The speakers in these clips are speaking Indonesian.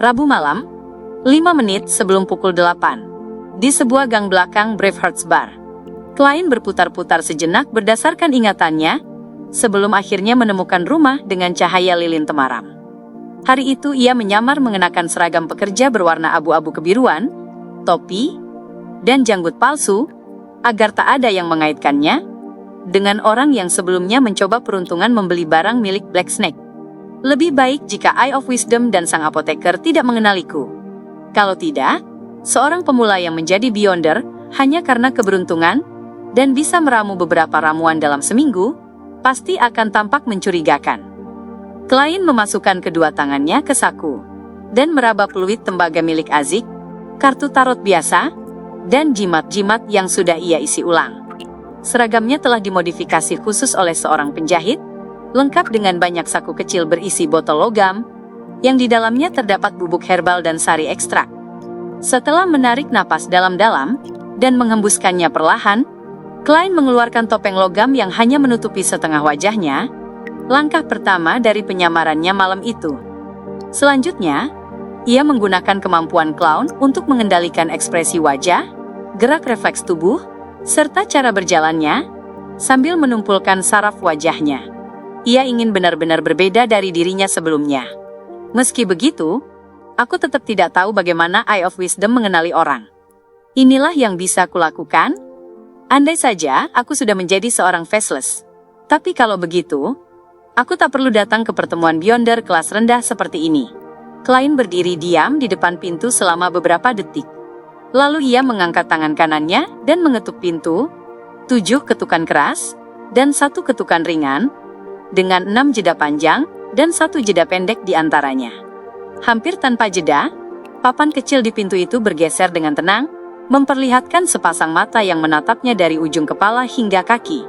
Rabu malam, 5 menit sebelum pukul 8, di sebuah gang belakang Bravehearts Bar. Klein berputar-putar sejenak berdasarkan ingatannya, sebelum akhirnya menemukan rumah dengan cahaya lilin temaram. Hari itu ia menyamar mengenakan seragam pekerja berwarna abu-abu kebiruan, topi, dan janggut palsu, agar tak ada yang mengaitkannya dengan orang yang sebelumnya mencoba peruntungan membeli barang milik Black Snake. Lebih baik jika Eye of Wisdom dan sang apoteker tidak mengenaliku. Kalau tidak, seorang pemula yang menjadi Beyonder hanya karena keberuntungan dan bisa meramu beberapa ramuan dalam seminggu, pasti akan tampak mencurigakan. Klein memasukkan kedua tangannya ke saku dan meraba peluit tembaga milik Azik, kartu tarot biasa, dan jimat-jimat yang sudah ia isi ulang. Seragamnya telah dimodifikasi khusus oleh seorang penjahit, lengkap dengan banyak saku kecil berisi botol logam, yang di dalamnya terdapat bubuk herbal dan sari ekstrak. Setelah menarik napas dalam-dalam dan menghembuskannya perlahan, Klein mengeluarkan topeng logam yang hanya menutupi setengah wajahnya, langkah pertama dari penyamarannya malam itu. Selanjutnya, ia menggunakan kemampuan clown untuk mengendalikan ekspresi wajah, gerak refleks tubuh, serta cara berjalannya, sambil menumpulkan saraf wajahnya. Ia ingin benar-benar berbeda dari dirinya sebelumnya. Meski begitu, aku tetap tidak tahu bagaimana Eye of Wisdom mengenali orang. Inilah yang bisa kulakukan. Andai saja aku sudah menjadi seorang faceless. Tapi kalau begitu, aku tak perlu datang ke pertemuan Beyonder kelas rendah seperti ini. Klein berdiri diam di depan pintu selama beberapa detik. Lalu ia mengangkat tangan kanannya dan mengetuk pintu, 7 ketukan keras, dan 1 ketukan ringan, dengan 6 jeda panjang, dan 1 jeda pendek di antaranya. Hampir tanpa jeda, papan kecil di pintu itu bergeser dengan tenang, memperlihatkan sepasang mata yang menatapnya dari ujung kepala hingga kaki.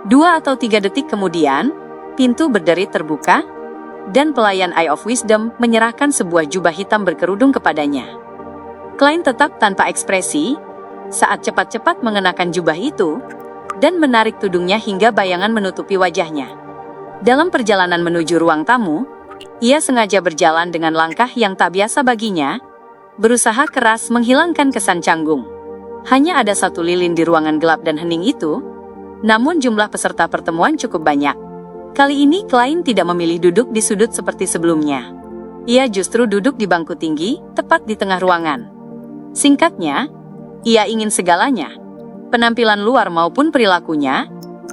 2 atau 3 detik kemudian, pintu berderi terbuka, dan pelayan Eye of Wisdom menyerahkan sebuah jubah hitam berkerudung kepadanya. Klein tetap tanpa ekspresi, saat cepat-cepat mengenakan jubah itu, dan menarik tudungnya hingga bayangan menutupi wajahnya. Dalam perjalanan menuju ruang tamu, ia sengaja berjalan dengan langkah yang tak biasa baginya, berusaha keras menghilangkan kesan canggung. Hanya ada 1 lilin di ruangan gelap dan hening itu, namun jumlah peserta pertemuan cukup banyak. Kali ini Klein tidak memilih duduk di sudut seperti sebelumnya. Ia justru duduk di bangku tinggi, tepat di tengah ruangan. Singkatnya, ia ingin segalanya, penampilan luar maupun perilakunya,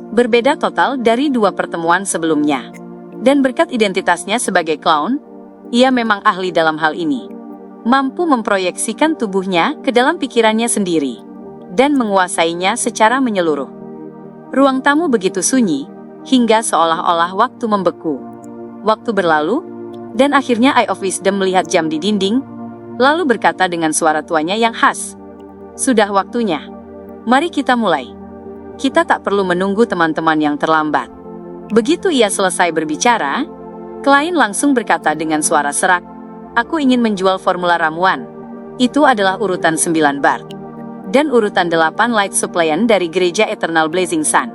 berbeda total dari 2 pertemuan sebelumnya. Dan berkat identitasnya sebagai clown, ia memang ahli dalam hal ini. Mampu memproyeksikan tubuhnya ke dalam pikirannya sendiri, dan menguasainya secara menyeluruh. Ruang tamu begitu sunyi, hingga seolah-olah waktu membeku. Waktu berlalu, dan akhirnya Eye of Wisdom melihat jam di dinding, lalu berkata dengan suara tuanya yang khas, "Sudah waktunya. Mari kita mulai. Kita tak perlu menunggu teman-teman yang terlambat." Begitu ia selesai berbicara, Klein langsung berkata dengan suara serak, "Aku ingin menjual formula ramuan. Itu adalah urutan 9 bar. Dan urutan 8 light supplian dari gereja Eternal Blazing Sun.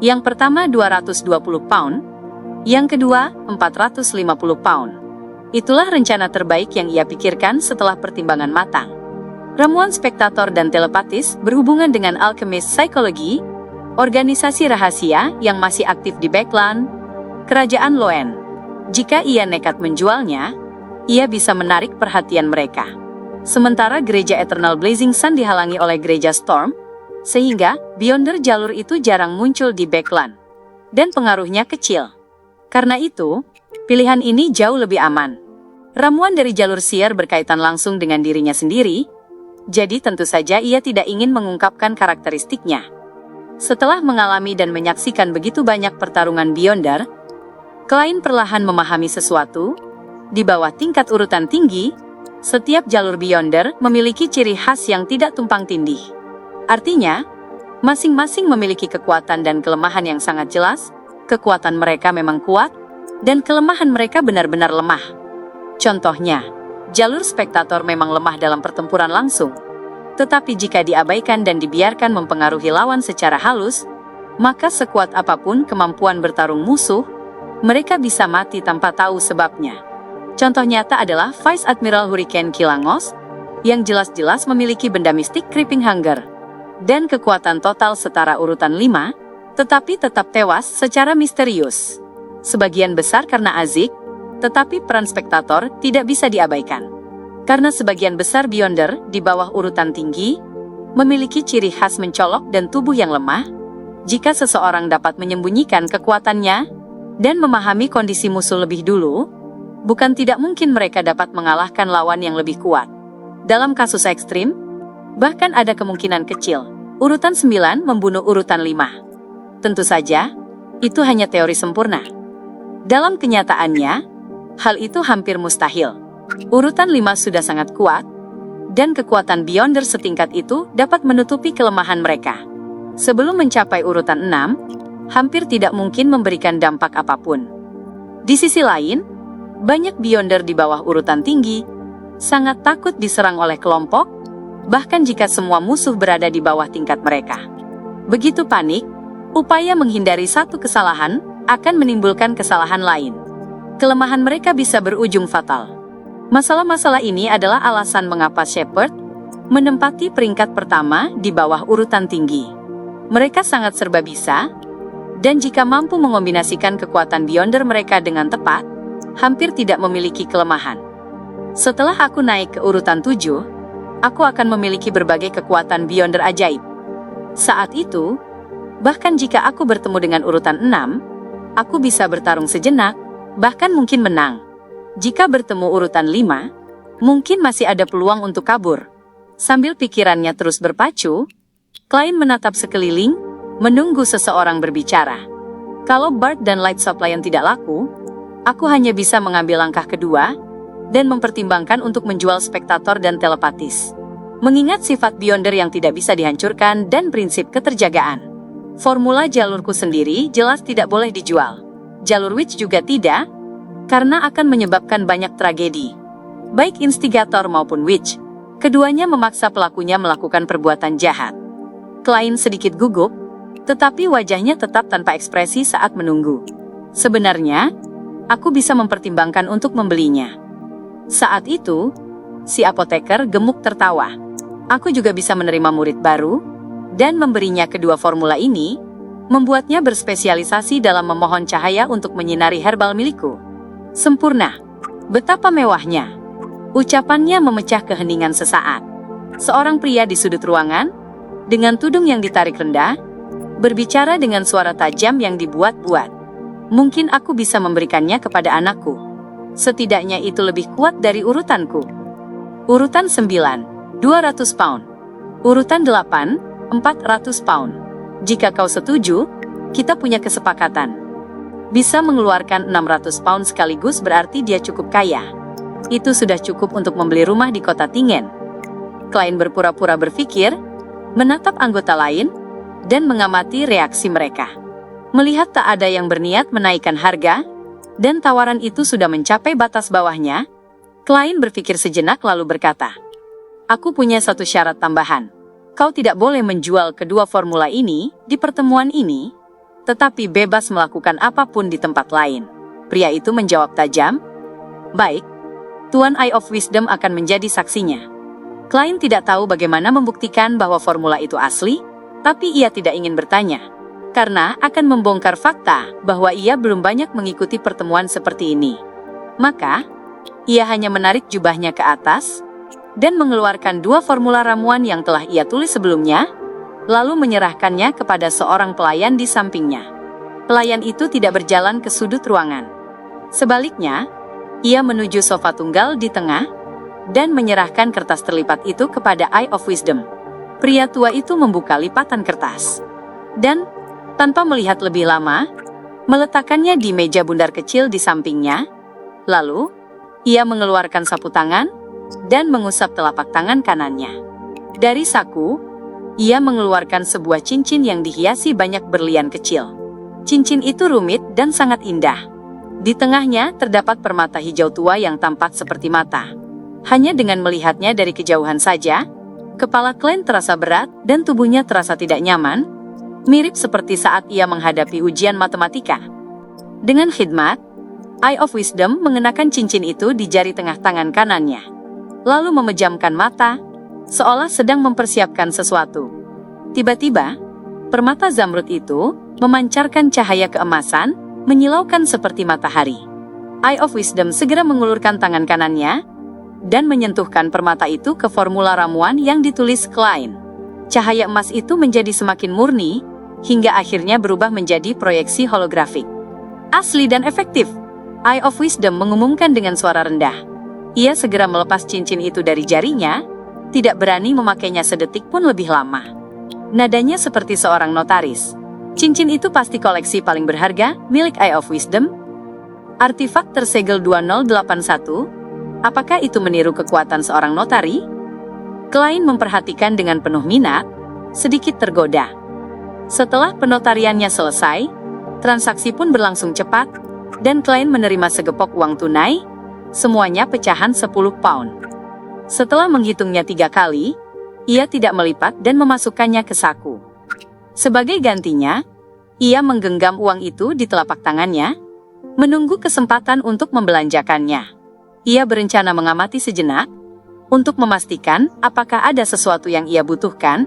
Yang pertama 220 pound, yang kedua 450 pound. Itulah rencana terbaik yang ia pikirkan setelah pertimbangan matang. Ramuan spektator dan telepatis berhubungan dengan alkemis psikologi, organisasi rahasia yang masih aktif di Backland, Kerajaan Loen. Jika ia nekat menjualnya, ia bisa menarik perhatian mereka. Sementara gereja Eternal Blazing Sun dihalangi oleh gereja Storm, sehingga Beyonder jalur itu jarang muncul di Backland, dan pengaruhnya kecil. Karena itu, pilihan ini jauh lebih aman. Ramuan dari jalur Seer berkaitan langsung dengan dirinya sendiri, jadi tentu saja ia tidak ingin mengungkapkan karakteristiknya. Setelah mengalami dan menyaksikan begitu banyak pertarungan Beyonder, Klein perlahan memahami sesuatu. Di bawah tingkat urutan tinggi, setiap jalur Beyonder memiliki ciri khas yang tidak tumpang tindih. Artinya, masing-masing memiliki kekuatan dan kelemahan yang sangat jelas. Kekuatan mereka memang kuat, dan kelemahan mereka benar-benar lemah. Contohnya, jalur spektator memang lemah dalam pertempuran langsung. Tetapi jika diabaikan dan dibiarkan mempengaruhi lawan secara halus, maka sekuat apapun kemampuan bertarung musuh, mereka bisa mati tanpa tahu sebabnya. Contoh nyata adalah Vice Admiral Hurricane Kilangos, yang jelas-jelas memiliki benda mistik Creeping Hunger, dan kekuatan total setara urutan 5, tetapi tetap tewas secara misterius. Sebagian besar karena Azik, tetapi peran spektator tidak bisa diabaikan. Karena sebagian besar Beyonder di bawah urutan tinggi, memiliki ciri khas mencolok dan tubuh yang lemah. Jika seseorang dapat menyembunyikan kekuatannya, dan memahami kondisi musuh lebih dulu, bukan tidak mungkin mereka dapat mengalahkan lawan yang lebih kuat. Dalam kasus ekstrim, bahkan ada kemungkinan kecil, urutan 9 membunuh urutan 5. Tentu saja, itu hanya teori sempurna. Dalam kenyataannya, hal itu hampir mustahil. Urutan 5 sudah sangat kuat, dan kekuatan Beyonder setingkat itu dapat menutupi kelemahan mereka. Sebelum mencapai urutan 6, hampir tidak mungkin memberikan dampak apapun. Di sisi lain, banyak Beyonder di bawah urutan tinggi sangat takut diserang oleh kelompok, bahkan jika semua musuh berada di bawah tingkat mereka. Begitu panik, upaya menghindari satu kesalahan akan menimbulkan kesalahan lain. Kelemahan mereka bisa berujung fatal. Masalah-masalah ini adalah alasan mengapa Shepard menempati peringkat pertama di bawah urutan tinggi. Mereka sangat serba bisa, dan jika mampu mengombinasikan kekuatan Beyonder mereka dengan tepat, hampir tidak memiliki kelemahan. Setelah aku naik ke urutan 7, aku akan memiliki berbagai kekuatan Beyonder ajaib. Saat itu, bahkan jika aku bertemu dengan urutan 6, aku bisa bertarung sejenak, bahkan mungkin menang. Jika bertemu urutan 5, mungkin masih ada peluang untuk kabur. Sambil pikirannya terus berpacu, Klein menatap sekeliling, menunggu seseorang berbicara. Kalau Bart dan Light Supply tidak laku, aku hanya bisa mengambil langkah kedua, dan mempertimbangkan untuk menjual spektator dan telepatis. Mengingat sifat Beyonder yang tidak bisa dihancurkan dan prinsip keterjagaan. Formula jalurku sendiri jelas tidak boleh dijual. Jalur Witch juga tidak, karena akan menyebabkan banyak tragedi. Baik instigator maupun Witch, keduanya memaksa pelakunya melakukan perbuatan jahat. Klein sedikit gugup, tetapi wajahnya tetap tanpa ekspresi saat menunggu. Sebenarnya, aku bisa mempertimbangkan untuk membelinya. Saat itu, si apoteker gemuk tertawa. Aku juga bisa menerima murid baru, dan memberinya kedua formula ini, membuatnya berspesialisasi dalam memohon cahaya untuk menyinari herbal milikku. Sempurna. Betapa mewahnya. Ucapannya memecah keheningan sesaat. Seorang pria di sudut ruangan, dengan tudung yang ditarik rendah, berbicara dengan suara tajam yang dibuat-buat. Mungkin aku bisa memberikannya kepada anakku. Setidaknya itu lebih kuat dari urutanku. Urutan 9, 200 pound. Urutan 8, 400 pound. Jika kau setuju, kita punya kesepakatan. Bisa mengeluarkan 600 pound sekaligus berarti dia cukup kaya. Itu sudah cukup untuk membeli rumah di kota Tingen. Klein berpura-pura berpikir, menatap anggota lain, dan mengamati reaksi mereka. Melihat tak ada yang berniat menaikkan harga, dan tawaran itu sudah mencapai batas bawahnya, Klein berpikir sejenak lalu berkata, "Aku punya satu syarat tambahan. Kau tidak boleh menjual kedua formula ini di pertemuan ini, tetapi bebas melakukan apapun di tempat lain." Pria itu menjawab tajam, "Baik, Tuan Eye of Wisdom akan menjadi saksinya." Klein tidak tahu bagaimana membuktikan bahwa formula itu asli, tapi ia tidak ingin bertanya, karena akan membongkar fakta bahwa ia belum banyak mengikuti pertemuan seperti ini. Maka, ia hanya menarik jubahnya ke atas, dan mengeluarkan dua formula ramuan yang telah ia tulis sebelumnya, lalu menyerahkannya kepada seorang pelayan di sampingnya. Pelayan itu tidak berjalan ke sudut ruangan. Sebaliknya, ia menuju sofa tunggal di tengah, dan menyerahkan kertas terlipat itu kepada Eye of Wisdom. Pria tua itu membuka lipatan kertas, dan, tanpa melihat lebih lama, meletakkannya di meja bundar kecil di sampingnya. Lalu, ia mengeluarkan sapu tangan, dan mengusap telapak tangan kanannya. Dari saku, ia mengeluarkan sebuah cincin yang dihiasi banyak berlian kecil. Cincin itu rumit dan sangat indah. Di tengahnya terdapat permata hijau tua yang tampak seperti mata. Hanya dengan melihatnya dari kejauhan saja, kepala Klein terasa berat dan tubuhnya terasa tidak nyaman, mirip seperti saat ia menghadapi ujian matematika. Dengan khidmat, Eye of Wisdom mengenakan cincin itu di jari tengah tangan kanannya. Lalu memejamkan mata, seolah sedang mempersiapkan sesuatu. Tiba-tiba, permata zamrud itu memancarkan cahaya keemasan, menyilaukan seperti matahari. Eye of Wisdom segera mengulurkan tangan kanannya dan menyentuhkan permata itu ke formula ramuan yang ditulis Klein. Cahaya emas itu menjadi semakin murni, hingga akhirnya berubah menjadi proyeksi holografik. Asli dan efektif, Eye of Wisdom mengumumkan dengan suara rendah. Ia segera melepas cincin itu dari jarinya, tidak berani memakainya sedetik pun lebih lama. Nadanya seperti seorang notaris. Cincin itu pasti koleksi paling berharga, milik Eye of Wisdom. Artifak tersegel 2081, apakah itu meniru kekuatan seorang notari? Klein memperhatikan dengan penuh minat, sedikit tergoda. Setelah penotariannya selesai, transaksi pun berlangsung cepat, dan Klein menerima segepok uang tunai, semuanya pecahan 10 pound. Setelah menghitungnya 3 kali, ia tidak melipat dan memasukkannya ke saku. Sebagai gantinya, ia menggenggam uang itu di telapak tangannya, menunggu kesempatan untuk membelanjakannya. Ia berencana mengamati sejenak, untuk memastikan apakah ada sesuatu yang ia butuhkan,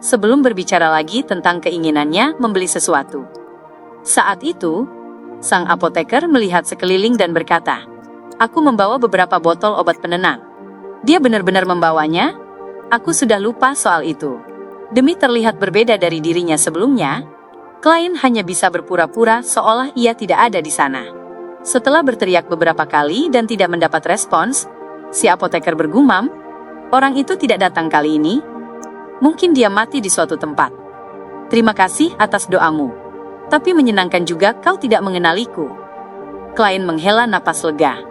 sebelum berbicara lagi tentang keinginannya membeli sesuatu. Saat itu, sang apoteker melihat sekeliling dan berkata, "Aku membawa beberapa botol obat penenang." Dia benar-benar membawanya? Aku sudah lupa soal itu. Demi terlihat berbeda dari dirinya sebelumnya, Klein hanya bisa berpura-pura seolah ia tidak ada di sana. Setelah berteriak beberapa kali dan tidak mendapat respons, si apoteker bergumam, "Orang itu tidak datang kali ini. Mungkin dia mati di suatu tempat. Terima kasih atas doamu. Tapi menyenangkan juga kau tidak mengenaliku." Klein menghela napas lega.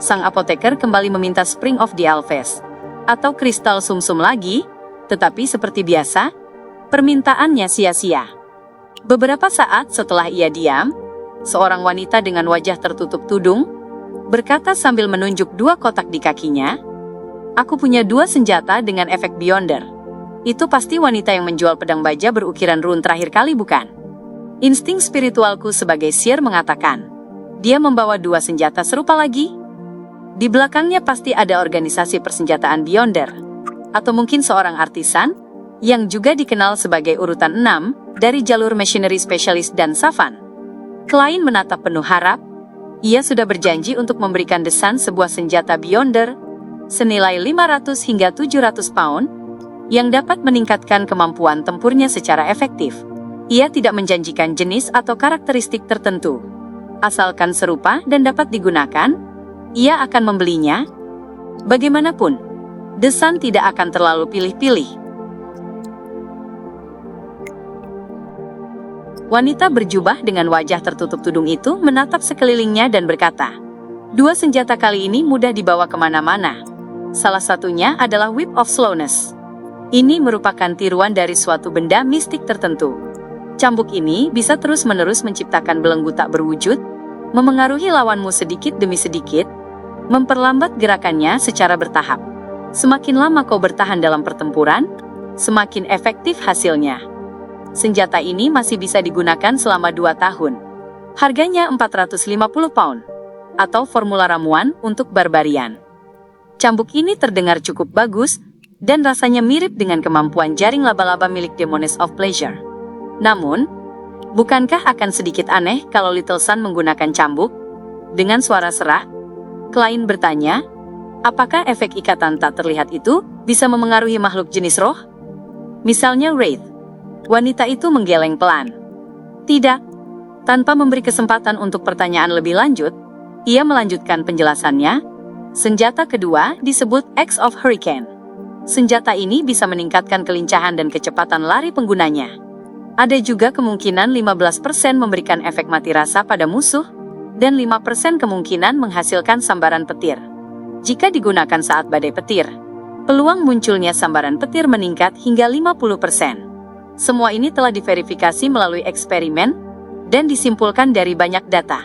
Sang apoteker kembali meminta Spring of the Alves, atau kristal sumsum lagi, tetapi seperti biasa, permintaannya sia-sia. Beberapa saat setelah ia diam, seorang wanita dengan wajah tertutup tudung berkata sambil menunjuk 2 kotak di kakinya, "Aku punya 2 senjata dengan efek Beyonder. Itu pasti wanita yang menjual pedang baja berukiran rune terakhir kali, bukan?" Insting spiritualku sebagai seer mengatakan, dia membawa 2 senjata serupa lagi. Di belakangnya pasti ada organisasi persenjataan Beyonder, atau mungkin seorang artisan, yang juga dikenal sebagai urutan 6 dari jalur machinery specialist dan Savan. Klein menatap penuh harap. Ia sudah berjanji untuk memberikan Desan sebuah senjata Beyonder senilai 500 hingga 700 pound yang dapat meningkatkan kemampuan tempurnya secara efektif. Ia tidak menjanjikan jenis atau karakteristik tertentu. Asalkan serupa dan dapat digunakan, ia akan membelinya. Bagaimanapun, Desan tidak akan terlalu pilih-pilih. Wanita berjubah dengan wajah tertutup tudung itu menatap sekelilingnya dan berkata, 2 senjata kali ini mudah dibawa kemana-mana. Salah satunya adalah Whip of Slowness. Ini merupakan tiruan dari suatu benda mistik tertentu. Cambuk ini bisa terus-menerus menciptakan belenggu tak berwujud, memengaruhi lawanmu sedikit demi sedikit, memperlambat gerakannya secara bertahap. Semakin lama kau bertahan dalam pertempuran, semakin efektif hasilnya. Senjata ini masih bisa digunakan selama 2 tahun. Harganya 450 pound, atau formula ramuan untuk barbarian. Cambuk ini terdengar cukup bagus, dan rasanya mirip dengan kemampuan jaring laba-laba milik Demoness of Pleasure. Namun, bukankah akan sedikit aneh kalau Little Sun menggunakan cambuk? Dengan suara serak, Klein bertanya, apakah efek ikatan tak terlihat itu bisa memengaruhi makhluk jenis roh? Misalnya Wraith. Wanita itu menggeleng pelan. Tidak. Tanpa memberi kesempatan untuk pertanyaan lebih lanjut, ia melanjutkan penjelasannya. Senjata kedua disebut Axe of Hurricane. Senjata ini bisa meningkatkan kelincahan dan kecepatan lari penggunanya. Ada juga kemungkinan 15% memberikan efek mati rasa pada musuh, dan 5% kemungkinan menghasilkan sambaran petir. Jika digunakan saat badai petir, peluang munculnya sambaran petir meningkat hingga 50%. Semua ini telah diverifikasi melalui eksperimen, dan disimpulkan dari banyak data.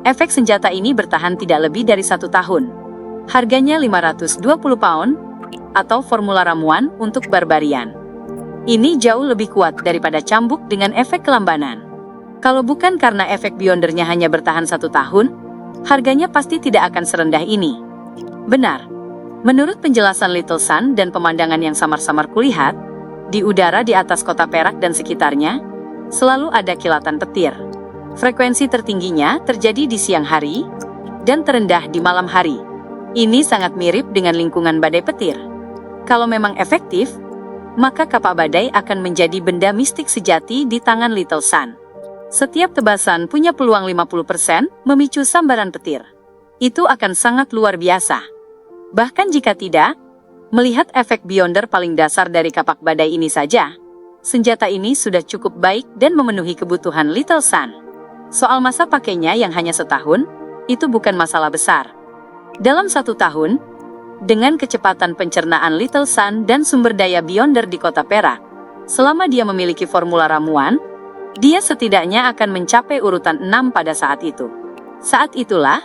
Efek senjata ini bertahan tidak lebih dari 1 tahun. Harganya 520 pound, atau formula ramuan untuk barbarian. Ini jauh lebih kuat daripada cambuk dengan efek kelambanan. Kalau bukan karena efek Beyondernya hanya bertahan 1 tahun, harganya pasti tidak akan serendah ini. Benar. Menurut penjelasan Little Sun dan pemandangan yang samar-samar kulihat, di udara di atas kota Perak dan sekitarnya, selalu ada kilatan petir. Frekuensi tertingginya terjadi di siang hari, dan terendah di malam hari. Ini sangat mirip dengan lingkungan badai petir. Kalau memang efektif, maka kapak badai akan menjadi benda mistik sejati di tangan Little Sun. Setiap tebasan punya peluang 50% memicu sambaran petir. Itu akan sangat luar biasa. Bahkan jika tidak, melihat efek Beyonder paling dasar dari kapak badai ini saja, senjata ini sudah cukup baik dan memenuhi kebutuhan Little Sun. Soal masa pakainya yang hanya setahun, itu bukan masalah besar. Dalam 1 tahun, dengan kecepatan pencernaan Little Sun dan sumber daya Beyonder di kota Perak, selama dia memiliki formula ramuan, dia setidaknya akan mencapai urutan 6 pada saat itu. Saat itulah,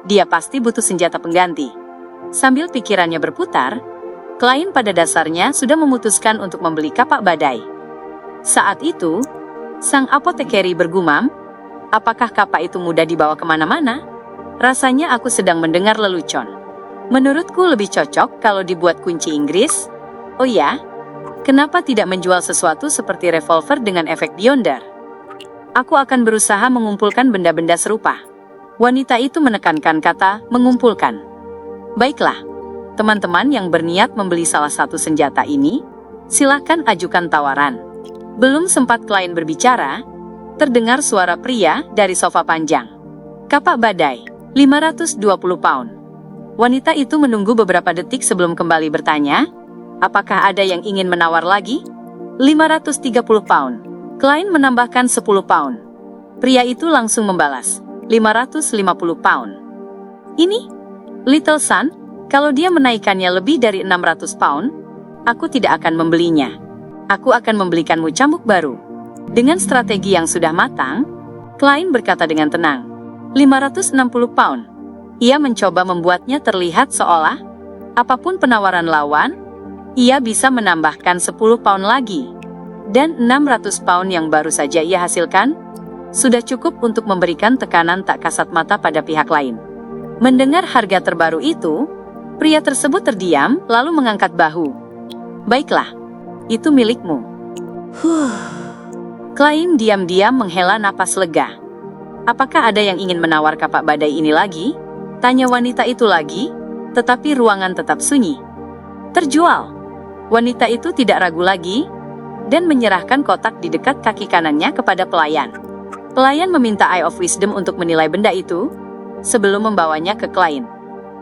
dia pasti butuh senjata pengganti. Sambil pikirannya berputar, klien pada dasarnya sudah memutuskan untuk membeli kapak badai. Saat itu, sang apotekeri bergumam, apakah kapak itu mudah dibawa kemana-mana? Rasanya aku sedang mendengar lelucon. Menurutku lebih cocok kalau dibuat kunci Inggris. Oh ya, kenapa tidak menjual sesuatu seperti revolver dengan efek Beyonder? Aku akan berusaha mengumpulkan benda-benda serupa. Wanita itu menekankan kata mengumpulkan. Baiklah, teman-teman yang berniat membeli salah satu senjata ini, silakan ajukan tawaran. Belum sempat klien berbicara, terdengar suara pria dari sofa panjang. Kapak badai, 520 pound. Wanita itu menunggu beberapa detik sebelum kembali bertanya, apakah ada yang ingin menawar lagi? 530 pound. Klien menambahkan 10 pound. Pria itu langsung membalas, 550 pound. Ini, Little Sun, kalau dia menaikkannya lebih dari 600 pound, aku tidak akan membelinya. Aku akan membelikanmu cambuk baru. Dengan strategi yang sudah matang, klien berkata dengan tenang, 560 pound. Ia mencoba membuatnya terlihat seolah, apapun penawaran lawan, ia bisa menambahkan 10 pound lagi. Dan 600 pound yang baru saja ia hasilkan, sudah cukup untuk memberikan tekanan tak kasat mata pada pihak lain. Mendengar harga terbaru itu, pria tersebut terdiam lalu mengangkat bahu. Baiklah, itu milikmu. Klien diam-diam menghela napas lega. Apakah ada yang ingin menawar kapak badai ini lagi? Tanya wanita itu lagi, tetapi ruangan tetap sunyi. Terjual. Wanita itu tidak ragu lagi, dan menyerahkan kotak di dekat kaki kanannya kepada pelayan. Pelayan meminta Eye of Wisdom untuk menilai benda itu, sebelum membawanya ke klien.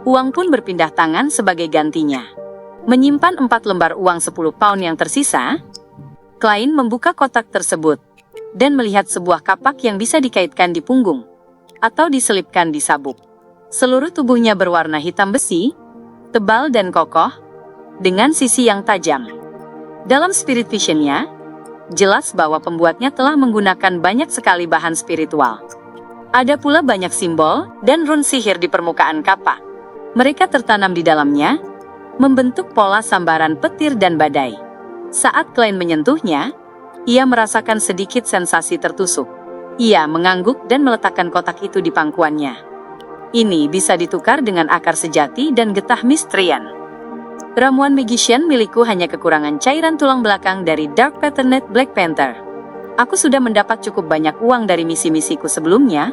Uang pun berpindah tangan sebagai gantinya. Menyimpan 4 lembar uang 10 pound yang tersisa, klien membuka kotak tersebut, dan melihat sebuah kapak yang bisa dikaitkan di punggung, atau diselipkan di sabuk. Seluruh tubuhnya berwarna hitam besi, tebal dan kokoh, dengan sisi yang tajam. Dalam Spirit Vision-nya, jelas bahwa pembuatnya telah menggunakan banyak sekali bahan spiritual. Ada pula banyak simbol dan rune sihir di permukaan kapak. Mereka tertanam di dalamnya, membentuk pola sambaran petir dan badai. Saat klien menyentuhnya, ia merasakan sedikit sensasi tertusuk. Ia mengangguk dan meletakkan kotak itu di pangkuannya. Ini bisa ditukar dengan akar sejati dan getah Mistrian. Ramuan Magician milikku hanya kekurangan cairan tulang belakang dari Dark Patterned Black Panther. Aku sudah mendapat cukup banyak uang dari misi-misiku sebelumnya,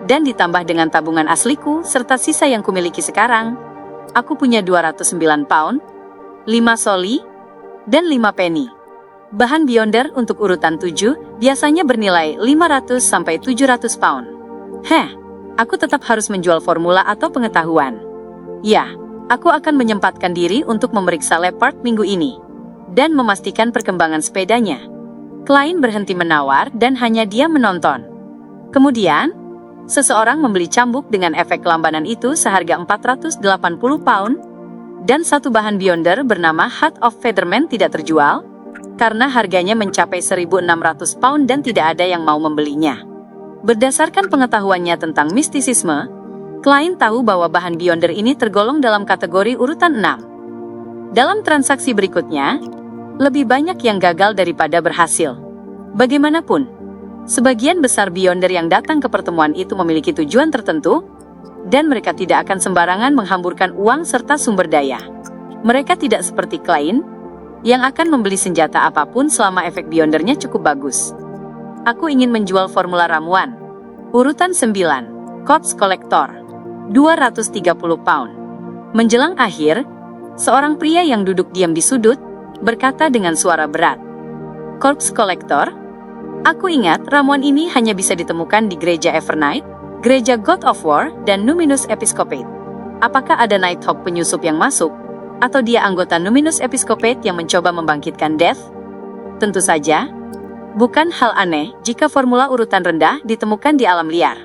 dan ditambah dengan tabungan asliku serta sisa yang kumiliki sekarang, aku punya 209 pound, 5 soli, dan 5 penny. Bahan Beyonder untuk urutan 7 biasanya bernilai 500–700 pound. Aku tetap harus menjual formula atau pengetahuan. Ya, aku akan menyempatkan diri untuk memeriksa Leopard minggu ini, dan memastikan perkembangan sepedanya. Klien berhenti menawar dan hanya dia menonton. Kemudian, seseorang membeli cambuk dengan efek kelambanan itu seharga 480 pound, dan satu bahan Beyonder bernama Heart of Featherman tidak terjual, karena harganya mencapai 1.600 pound dan tidak ada yang mau membelinya. Berdasarkan pengetahuannya tentang mistisisme, klien tahu bahwa bahan Beyonder ini tergolong dalam kategori urutan 6. Dalam transaksi berikutnya, lebih banyak yang gagal daripada berhasil. Bagaimanapun, sebagian besar Beyonder yang datang ke pertemuan itu memiliki tujuan tertentu, dan mereka tidak akan sembarangan menghamburkan uang serta sumber daya. Mereka tidak seperti Klein, yang akan membeli senjata apapun selama efek Beyondernya cukup bagus. Aku ingin menjual formula ramuan. Urutan 9, Corpse Collector, 230 pound. Menjelang akhir, seorang pria yang duduk diam di sudut, berkata dengan suara berat. Corpse Collector? Aku ingat ramuan ini hanya bisa ditemukan di gereja Evernight, gereja God of War, dan Numinous Episcopate. Apakah ada Nighthawk penyusup yang masuk? Atau dia anggota Numinous Episcopate yang mencoba membangkitkan Death? Tentu saja. Bukan hal aneh jika formula urutan rendah ditemukan di alam liar.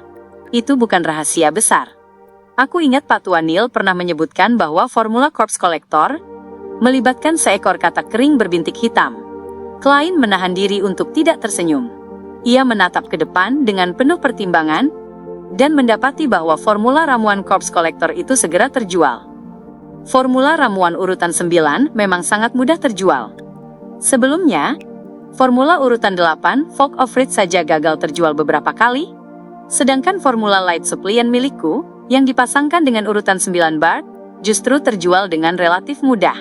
Itu bukan rahasia besar. Aku ingat Pak Tua Neil pernah menyebutkan bahwa formula Corpse Collector melibatkan seekor katak kering berbintik hitam. Klein menahan diri untuk tidak tersenyum. Ia menatap ke depan dengan penuh pertimbangan dan mendapati bahwa formula ramuan Corpse Collector itu segera terjual. Formula ramuan urutan 9 memang sangat mudah terjual. Sebelumnya, formula urutan 8, Fog of Wrath saja gagal terjual beberapa kali, sedangkan formula Light Suppliant milikku, yang dipasangkan dengan urutan 9 Bard, justru terjual dengan relatif mudah.